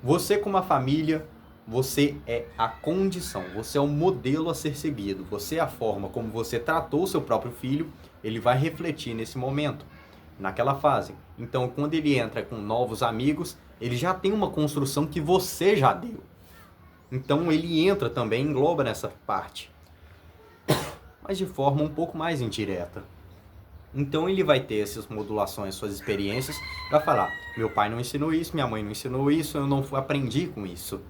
você como a família, você é a condição, você é o modelo a ser seguido, você é a forma como você tratou o seu próprio filho, ele vai refletir nesse momento, naquela fase. Então, quando ele entra com novos amigos, ele já tem uma construção que você já deu. Então, ele entra também, engloba nessa parte, mas de forma um pouco mais indireta. Então ele vai ter essas modulações, suas experiências, vai falar: meu pai não ensinou isso, minha mãe não ensinou isso, eu não aprendi com isso.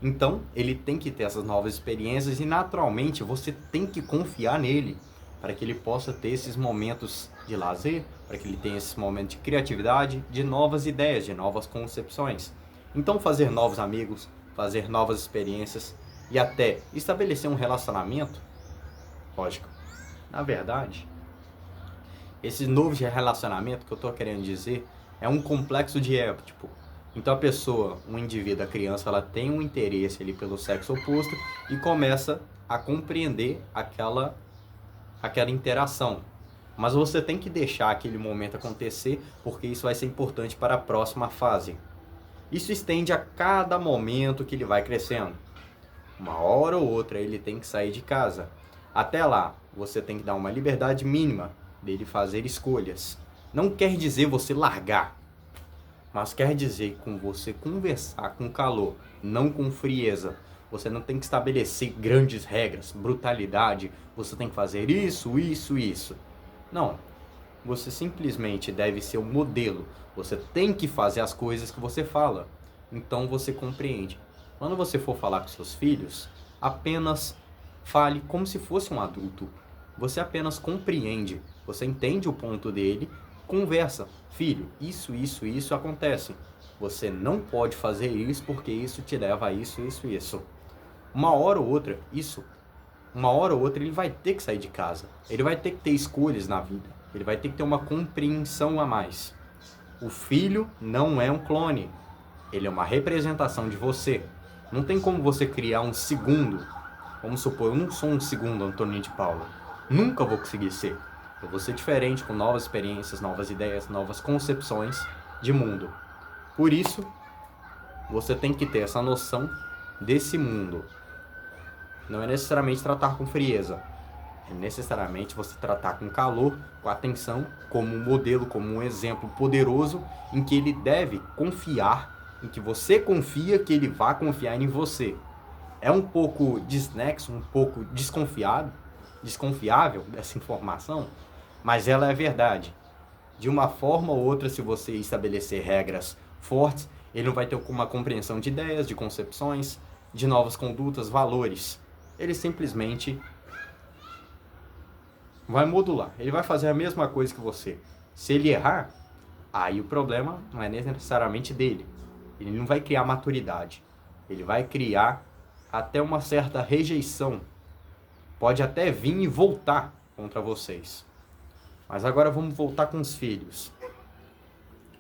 Então, ele tem que ter essas novas experiências e, naturalmente, você tem que confiar nele para que ele possa ter esses momentos de lazer, para que ele tenha esses momentos de criatividade, de novas ideias, de novas concepções. Então, fazer novos amigos, fazer novas experiências e até estabelecer um relacionamento, lógico, na verdade, esse novo relacionamento que eu estou querendo dizer é um complexo de Édipo. Então a pessoa, um indivíduo, a criança, ela tem um interesse ali pelo sexo oposto e começa a compreender aquela interação. Mas você tem que deixar aquele momento acontecer, porque isso vai ser importante para a próxima fase. Isso estende a cada momento que ele vai crescendo. Uma hora ou outra ele tem que sair de casa. Até lá, você tem que dar uma liberdade mínima dele fazer escolhas. Não quer dizer você largar, mas quer dizer com você conversar com calor, não com frieza. Você não tem que estabelecer grandes regras, brutalidade. Você tem que fazer isso, isso, isso. Não. Você simplesmente deve ser o modelo. Você tem que fazer as coisas que você fala. Então você compreende. Quando você for falar com seus filhos, apenas fale como se fosse um adulto. Você apenas compreende. Você entende o ponto dele. Conversa. Filho, isso acontece. Você não pode fazer isso porque isso te leva a isso. Uma hora ou outra ele vai ter que sair de casa. Ele vai ter que ter escolhas na vida. Ele vai ter que ter uma compreensão a mais. O filho não é um clone. Ele é uma representação de você. Não tem como você criar um segundo. Vamos supor, eu não sou um segundo Antônio de Paula. Nunca vou conseguir ser. Eu vou ser diferente, com novas experiências, novas ideias, novas concepções de mundo. Por isso, você tem que ter essa noção desse mundo. Não é necessariamente tratar com frieza. É necessariamente você tratar com calor, com atenção, como um modelo, como um exemplo poderoso em que ele deve confiar, em que você confia que ele vai confiar em você. É um pouco desnexo, um pouco desconfiável dessa informação, mas ela é verdade. De uma forma ou outra, se você estabelecer regras fortes, ele não vai ter uma compreensão de ideias, de concepções, de novas condutas, valores. Ele simplesmente vai modular. Ele vai fazer a mesma coisa que você. Se ele errar, aí o problema não é necessariamente dele. Ele não vai criar maturidade. Ele vai criar até uma certa rejeição. Pode até vir e voltar contra vocês. Mas agora vamos voltar com os filhos.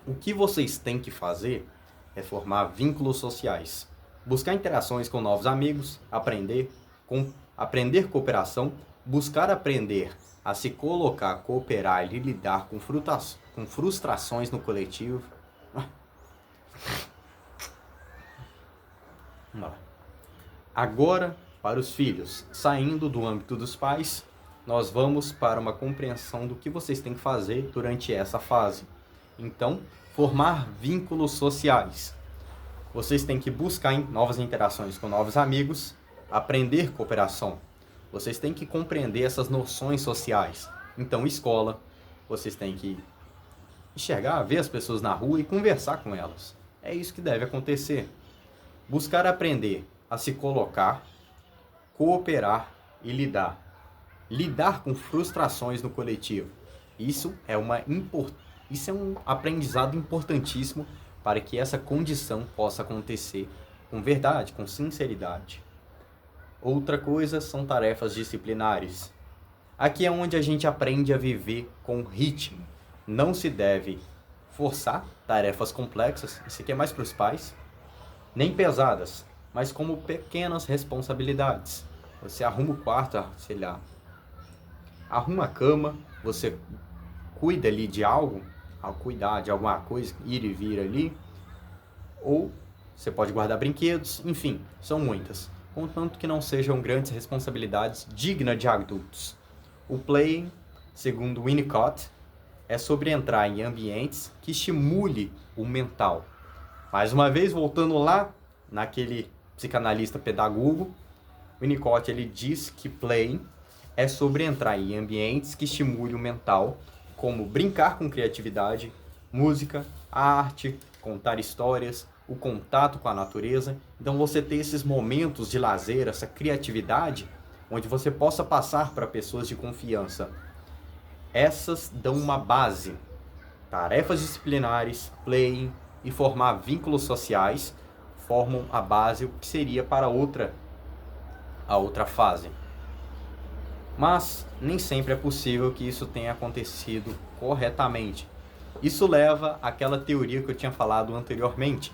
O que vocês têm que fazer é formar vínculos sociais. Buscar interações com novos amigos, aprender cooperação, buscar aprender a se colocar, cooperar e lidar com frustrações no coletivo. Agora, para os filhos, saindo do âmbito dos pais, nós vamos para uma compreensão do que vocês têm que fazer durante essa fase. Então, formar vínculos sociais. Vocês têm que buscar novas interações com novos amigos, aprender cooperação. Vocês têm que compreender essas noções sociais. Então, escola, vocês têm que enxergar, ver as pessoas na rua e conversar com elas. É isso que deve acontecer. Buscar aprender a se colocar, cooperar e lidar. Lidar com frustrações no coletivo. Isso é um aprendizado importantíssimo para que essa condição possa acontecer com verdade, com sinceridade. Outra coisa são tarefas disciplinares. Aqui é onde a gente aprende a viver com ritmo. Não se deve forçar tarefas complexas, isso aqui é mais para os pais, nem pesadas, mas como pequenas responsabilidades. Você arruma o quarto, sei lá, arruma a cama, você cuida ali de algo, ao cuidar de alguma coisa, ir e vir ali, ou você pode guardar brinquedos, enfim, são muitas, contanto que não sejam grandes responsabilidades dignas de adultos. O playing, segundo Winnicott, é sobre entrar em ambientes que estimule o mental. Mais uma vez, voltando lá, naquele psicanalista pedagogo, Winnicott ele diz que playing é sobre entrar em ambientes que estimulem o mental, como brincar com criatividade, música, arte, contar histórias, o contato com a natureza. Então você ter esses momentos de lazer, essa criatividade, onde você possa passar para pessoas de confiança. Essas dão uma base. Tarefas disciplinares, playing e formar vínculos sociais formam a base, o que seria para a outra fase. Mas nem sempre é possível que isso tenha acontecido corretamente. Isso leva àquela teoria que eu tinha falado anteriormente,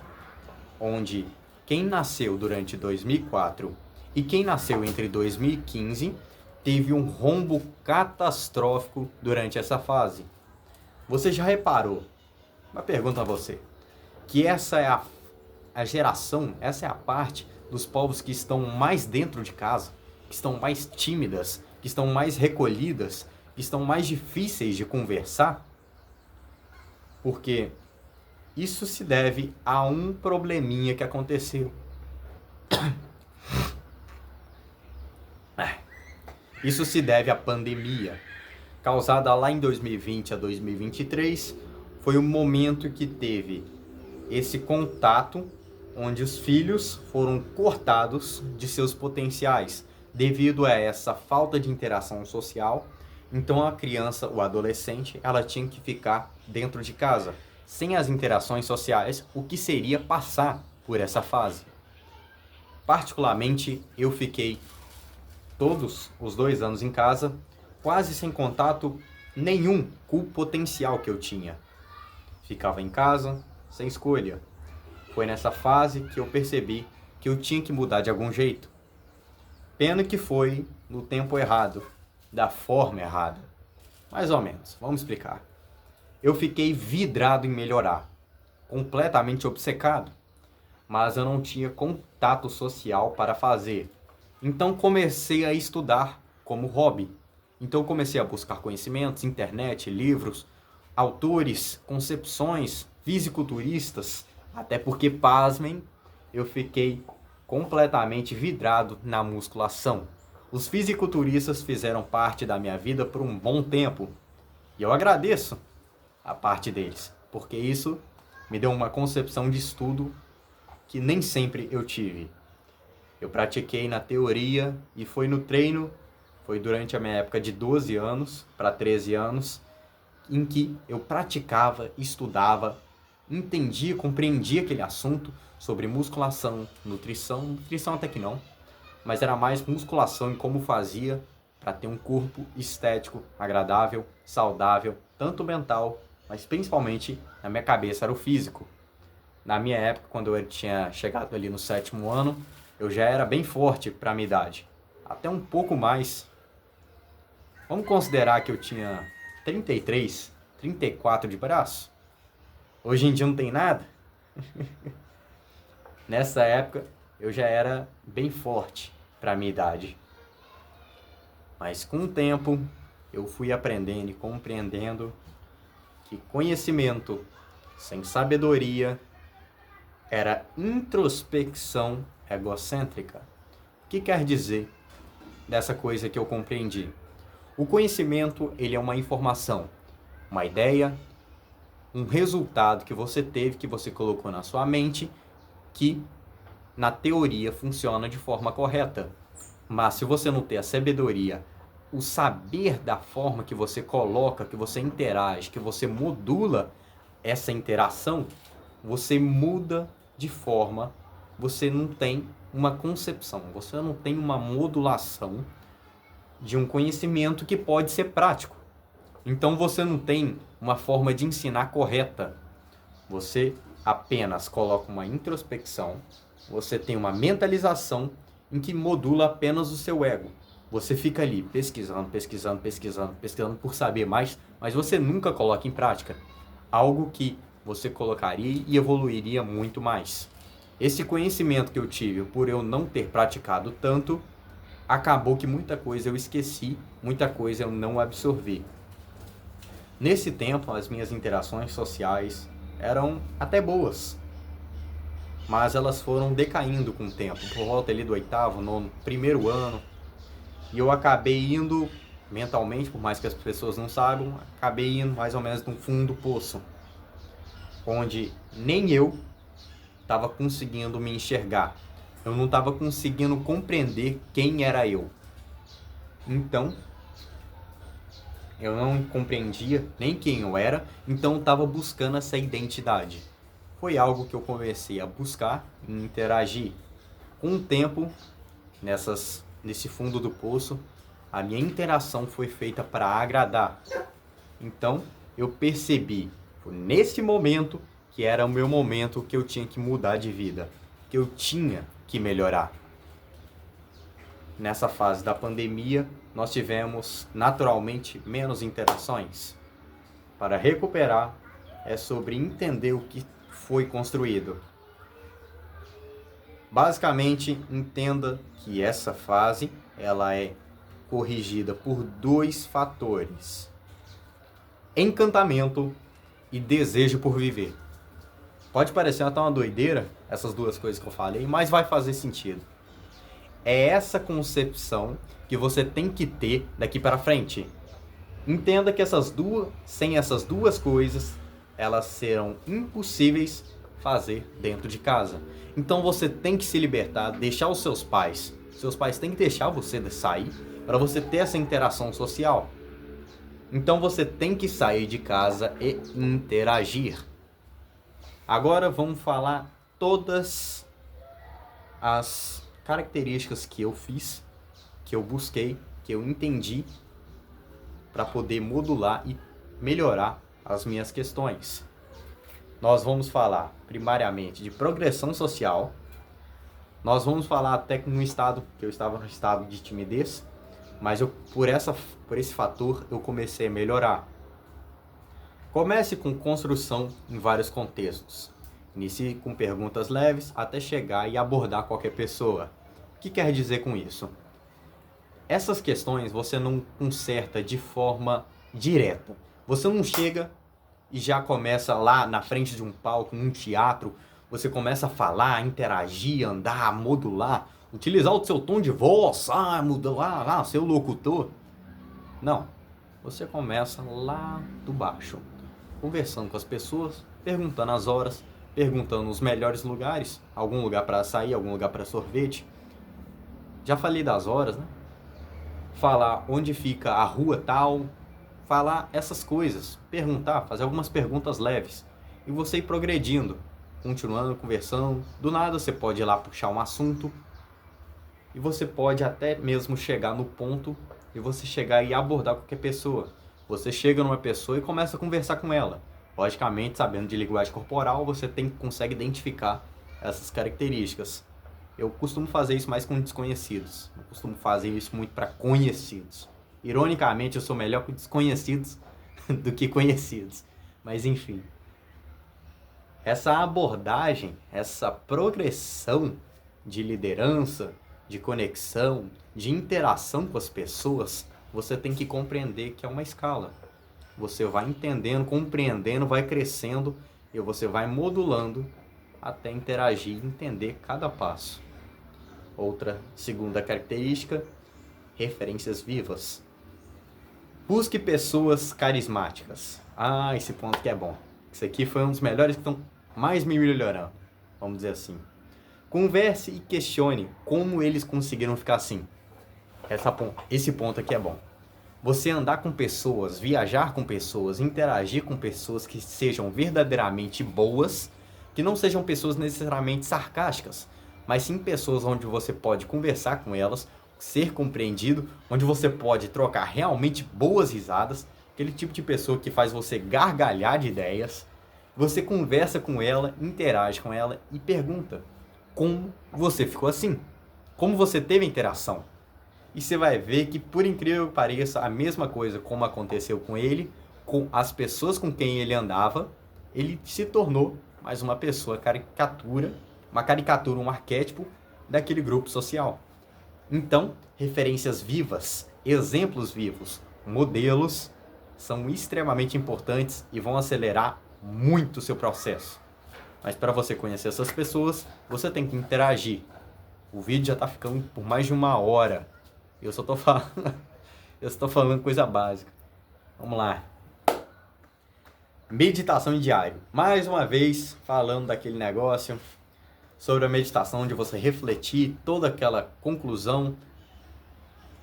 onde quem nasceu durante 2004 e quem nasceu entre 2015 teve um rombo catastrófico durante essa fase. Você já reparou? Uma pergunta a você. Que essa é a geração, essa é a parte dos povos que estão mais dentro de casa, que estão mais tímidas, que estão mais recolhidas, que estão mais difíceis de conversar? Porque isso se deve a um probleminha que aconteceu. Isso se deve à pandemia, causada lá em 2020 a 2023. Foi um momento que teve esse contato onde os filhos foram cortados de seus potenciais devido a essa falta de interação social. Então a criança, o adolescente, ela tinha que ficar dentro de casa, sem as interações sociais, o que seria passar por essa fase. Particularmente, eu fiquei todos os 2 anos em casa, quase sem contato nenhum com o potencial que eu tinha. Ficava em casa, sem escolha. Foi nessa fase que eu percebi que eu tinha que mudar de algum jeito. Pena que foi no tempo errado, da forma errada. Mais ou menos, vamos explicar. Eu fiquei vidrado em melhorar, completamente obcecado, mas eu não tinha contato social para fazer. Então comecei a estudar como hobby. Então comecei a buscar conhecimentos, internet, livros, autores, concepções, fisiculturistas, até porque, pasmem, eu fiquei completamente vidrado na musculação. Os fisiculturistas fizeram parte da minha vida por um bom tempo. E eu agradeço a parte deles, porque isso me deu uma concepção de estudo que nem sempre eu tive. Eu pratiquei na teoria e foi no treino, foi durante a minha época de 12 anos para 13 anos, em que eu praticava, estudava, entendia, compreendia aquele assunto sobre musculação, nutrição até que não, mas era mais musculação e como fazia para ter um corpo estético, agradável, saudável, tanto mental, mas principalmente na minha cabeça era o físico. Na minha época, quando eu tinha chegado ali no 7º ano, eu já era bem forte para a minha idade, até um pouco mais. Vamos considerar que eu tinha 33, 34 de braço? Hoje em dia não tem nada? Nessa época, eu já era bem forte para a minha idade. Mas com o tempo, eu fui aprendendo e compreendendo que conhecimento sem sabedoria era introspecção egocêntrica. O que quer dizer dessa coisa que eu compreendi? O conhecimento, ele é uma informação, uma ideia, um resultado que você teve, que você colocou na sua mente, que na teoria funciona de forma correta. Mas se você não ter a sabedoria, o saber da forma que você coloca, que você interage, que você modula essa interação, você muda de forma, você não tem uma concepção, você não tem uma modulação de um conhecimento que pode ser prático. Então você não tem uma forma de ensinar correta. Você apenas coloca uma introspecção, você tem uma mentalização em que modula apenas o seu ego. Você fica ali pesquisando por saber mais, mas você nunca coloca em prática algo que você colocaria e evoluiria muito mais. Esse conhecimento que eu tive por eu não ter praticado tanto, acabou que muita coisa eu esqueci, muita coisa eu não absorvi. Nesse tempo, as minhas interações sociais eram até boas, mas elas foram decaindo com o tempo, por volta ali do 8º, 9º, 1º ano, e eu acabei indo mentalmente, por mais que as pessoas não saibam, acabei indo mais ou menos no fundo do poço, onde nem eu estava conseguindo me enxergar. Eu não estava conseguindo compreender quem era eu. Então, eu não compreendia nem quem eu era, então eu estava buscando essa identidade. Foi algo que eu comecei a buscar e interagir. Com o tempo, nesse fundo do poço, a minha interação foi feita para agradar. Então, eu percebi, foi nesse momento, que era o meu momento que eu tinha que mudar de vida, que eu tinha que melhorar. Nessa fase da pandemia, nós tivemos naturalmente menos interações. Para recuperar, é sobre entender o que foi construído. Basicamente, entenda que essa fase ela é corrigida por 2 fatores: encantamento e desejo por viver. Pode parecer até uma doideira, essas 2 coisas que eu falei, mas vai fazer sentido. É essa concepção que você tem que ter daqui para frente. Entenda que sem essas 2 coisas, elas serão impossíveis fazer dentro de casa. Então você tem que se libertar, deixar os seus pais. Seus pais têm que deixar você sair para você ter essa interação social. Então você tem que sair de casa e interagir. Agora vamos falar todas as características que eu fiz, que eu busquei, que eu entendi para poder modular e melhorar as minhas questões. Nós vamos falar primariamente de progressão social. Nós vamos falar até que no estado, que eu estava no estado de timidez, mas por esse fator eu comecei a melhorar. Comece com construção em vários contextos. Inicie com perguntas leves até chegar e abordar qualquer pessoa. O que quer dizer com isso? Essas questões você não conserta de forma direta. Você não chega e já começa lá na frente de um palco, num teatro, você começa a falar, interagir, andar, modular, utilizar o seu tom de voz, modular, ser o locutor. Não. Você começa lá do baixo, conversando com as pessoas, perguntando as horas, perguntando os melhores lugares, algum lugar para açaí, algum lugar para sorvete. Já falei das horas, né? Falar onde fica a rua tal, falar essas coisas, perguntar, fazer algumas perguntas leves e você ir progredindo, continuando, conversando. Do nada você pode ir lá puxar um assunto e você pode até mesmo chegar no ponto e você chegar e abordar qualquer pessoa. Você chega numa pessoa e começa a conversar com ela. Logicamente, sabendo de linguagem corporal, você consegue identificar essas características. Eu costumo fazer isso mais com desconhecidos. Não costumo fazer isso muito para conhecidos. Ironicamente, eu sou melhor com desconhecidos do que conhecidos. Mas enfim. Essa abordagem, essa progressão de liderança, de conexão, de interação com as pessoas, você tem que compreender que é uma escala. Você vai entendendo, compreendendo, vai crescendo e você vai modulando até interagir e entender cada passo. Outra segunda característica, referências vivas. Busque pessoas carismáticas. Esse ponto que é bom. Esse aqui foi um dos melhores que estão mais me melhorando, vamos dizer assim. Converse e questione como eles conseguiram ficar assim. Esse ponto aqui é bom. Você andar com pessoas, viajar com pessoas, interagir com pessoas que sejam verdadeiramente boas, que não sejam pessoas necessariamente sarcásticas, mas sim pessoas onde você pode conversar com elas, ser compreendido, onde você pode trocar realmente boas risadas, aquele tipo de pessoa que faz você gargalhar de ideias. Você conversa com ela, interage com ela e pergunta como você ficou assim, como você teve interação. E você vai ver que, por incrível que pareça, a mesma coisa como aconteceu com ele, com as pessoas com quem ele andava, ele se tornou mais uma pessoa uma caricatura, um arquétipo daquele grupo social. Então, referências vivas, exemplos vivos, modelos são extremamente importantes e vão acelerar muito o seu processo. Mas para você conhecer essas pessoas, você tem que interagir. O vídeo já está ficando por mais de 1 hora. Eu só estou falando coisa básica. Vamos lá. Meditação diário. Mais uma vez, falando daquele negócio. sobre a meditação, de você refletir toda aquela conclusão,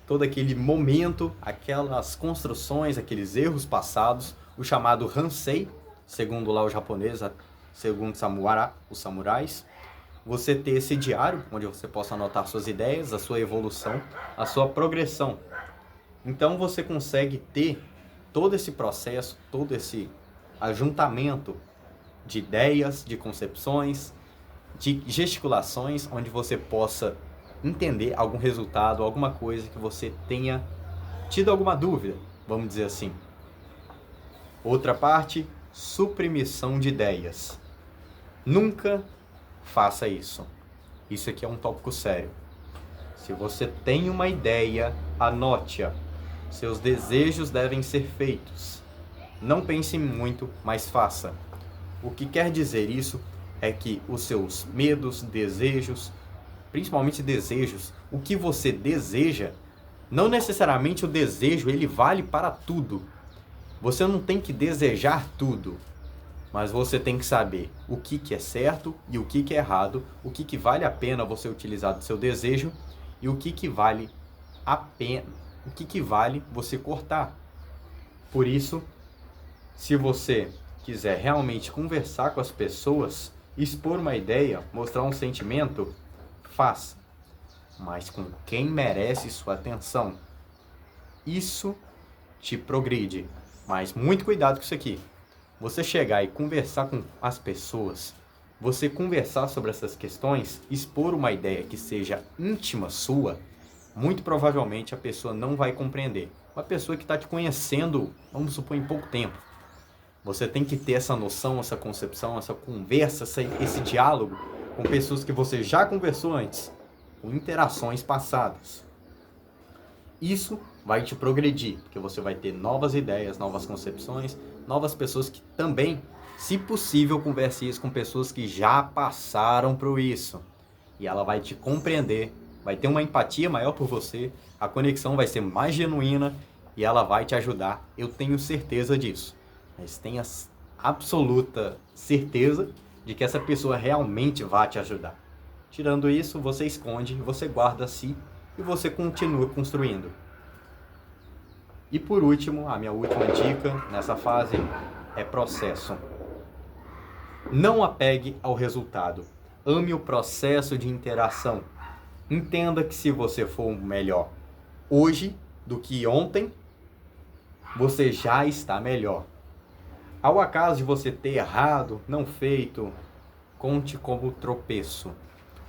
todo aquele momento, aquelas construções, aqueles erros passados, o chamado Hansei, segundo lá os japoneses, segundo os samurais. Você ter esse diário, onde você possa anotar suas ideias, a sua evolução, a sua progressão. Então você consegue ter todo esse processo, todo esse ajuntamento de ideias, de concepções, de gesticulações, onde você possa entender algum resultado, alguma coisa que você tenha tido alguma dúvida, vamos dizer assim. Outra parte, suprimição de ideias. Nunca faça isso. Isso aqui é um tópico sério. Se você tem uma ideia, anote-a. Seus desejos devem ser feitos. Não pense muito, mas faça. O que quer dizer isso é que os seus medos, desejos, principalmente desejos, o que você deseja, não necessariamente o desejo ele vale para tudo. Você não tem que desejar tudo, mas você tem que saber o que é certo e o que é errado, o que vale a pena você utilizar do seu desejo e o que vale a pena, o que vale você cortar. Por isso, se você quiser realmente conversar com as pessoas, expor uma ideia, mostrar um sentimento, faça, mas com quem merece sua atenção. Isso te progride, mas muito cuidado com isso aqui. Você chegar e conversar com as pessoas, você conversar sobre essas questões, expor uma ideia que seja íntima sua, muito provavelmente a pessoa não vai compreender. Uma pessoa que está te conhecendo, vamos supor, em pouco tempo. Você tem que ter essa noção, essa concepção, essa conversa, esse diálogo com pessoas que você já conversou antes, com interações passadas. Isso vai te progredir, porque você vai ter novas ideias, novas concepções, novas pessoas que também, se possível, converse isso com pessoas que já passaram por isso. E ela vai te compreender, vai ter uma empatia maior por você, a conexão vai ser mais genuína e ela vai te ajudar. Eu tenho certeza disso. Mas tenha absoluta certeza de que essa pessoa realmente vai te ajudar. Tirando isso, você esconde, você guarda a si e você continua construindo. E por último, a minha última dica nessa fase é processo. Não apegue ao resultado. Ame o processo de interação. Entenda que se você for melhor hoje do que ontem, você já está melhor. Ao acaso de você ter errado, não feito, conte como tropeço,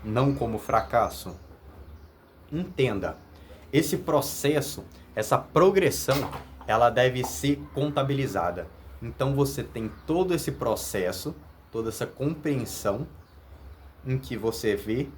não como fracasso. Entenda, esse processo, essa progressão, ela deve ser contabilizada. Então você tem todo esse processo, toda essa compreensão em que você vê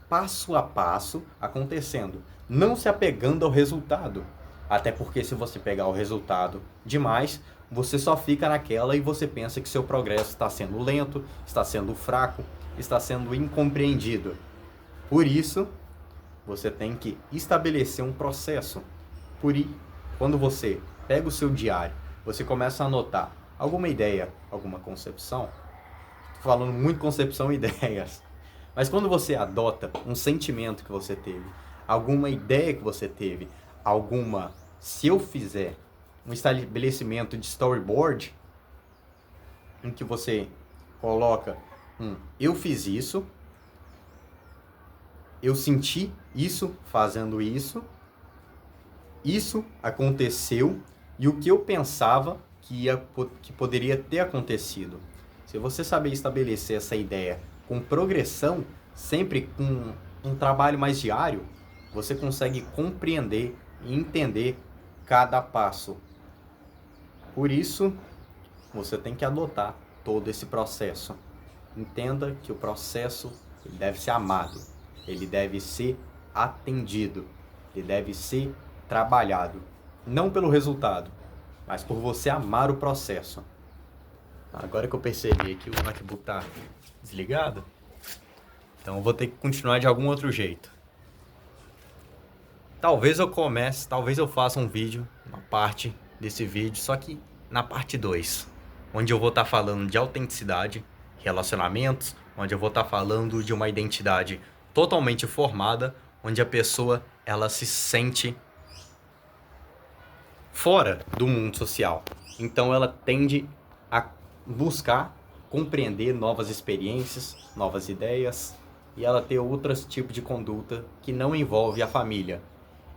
passo a passo acontecendo, não se apegando ao resultado. Até porque se você pegar o resultado demais, você só fica naquela e você pensa que seu progresso está sendo lento, está sendo fraco, está sendo incompreendido. Por isso, você tem que estabelecer um processo. Quando você pega o seu diário, você começa a anotar alguma ideia, alguma concepção. Estou falando muito concepção e ideias. Mas quando você adota um sentimento que você teve, alguma ideia que você teve, se eu fizer um estabelecimento de storyboard, em que você coloca eu fiz isso, eu senti isso fazendo isso aconteceu e o que eu pensava que poderia ter acontecido. Se você saber estabelecer essa ideia com progressão, sempre com um trabalho mais diário, você consegue compreender e entender cada passo. Por isso, você tem que adotar todo esse processo. Entenda que o processo ele deve ser amado, ele deve ser atendido, ele deve ser trabalhado. Não pelo resultado, mas por você amar o processo. Agora que eu percebi que o notebook está desligado, então eu vou ter que continuar de algum outro jeito. Talvez eu faça um vídeo, uma parte desse vídeo, só que na parte 2, onde eu vou estar falando de autenticidade, relacionamentos, onde eu vou estar falando de uma identidade totalmente formada, onde a pessoa ela se sente fora do mundo social. Então ela tende a buscar compreender novas experiências, novas ideias, e ela ter outros tipos de conduta que não envolve a família.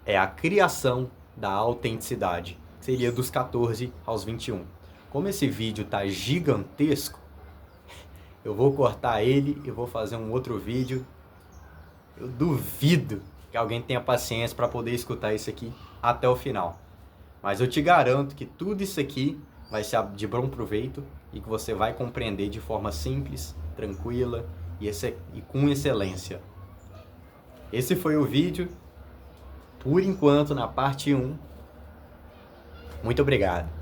É a criação da autenticidade, seria dos 14 aos 21. Como esse vídeo tá gigantesco, eu vou cortar ele e vou fazer um outro vídeo. Eu duvido que alguém tenha paciência para poder escutar isso aqui até o final. Mas eu te garanto que tudo isso aqui vai ser de bom proveito e que você vai compreender de forma simples, tranquila e com excelência. Esse foi o vídeo, por enquanto, na parte 1. Muito obrigado.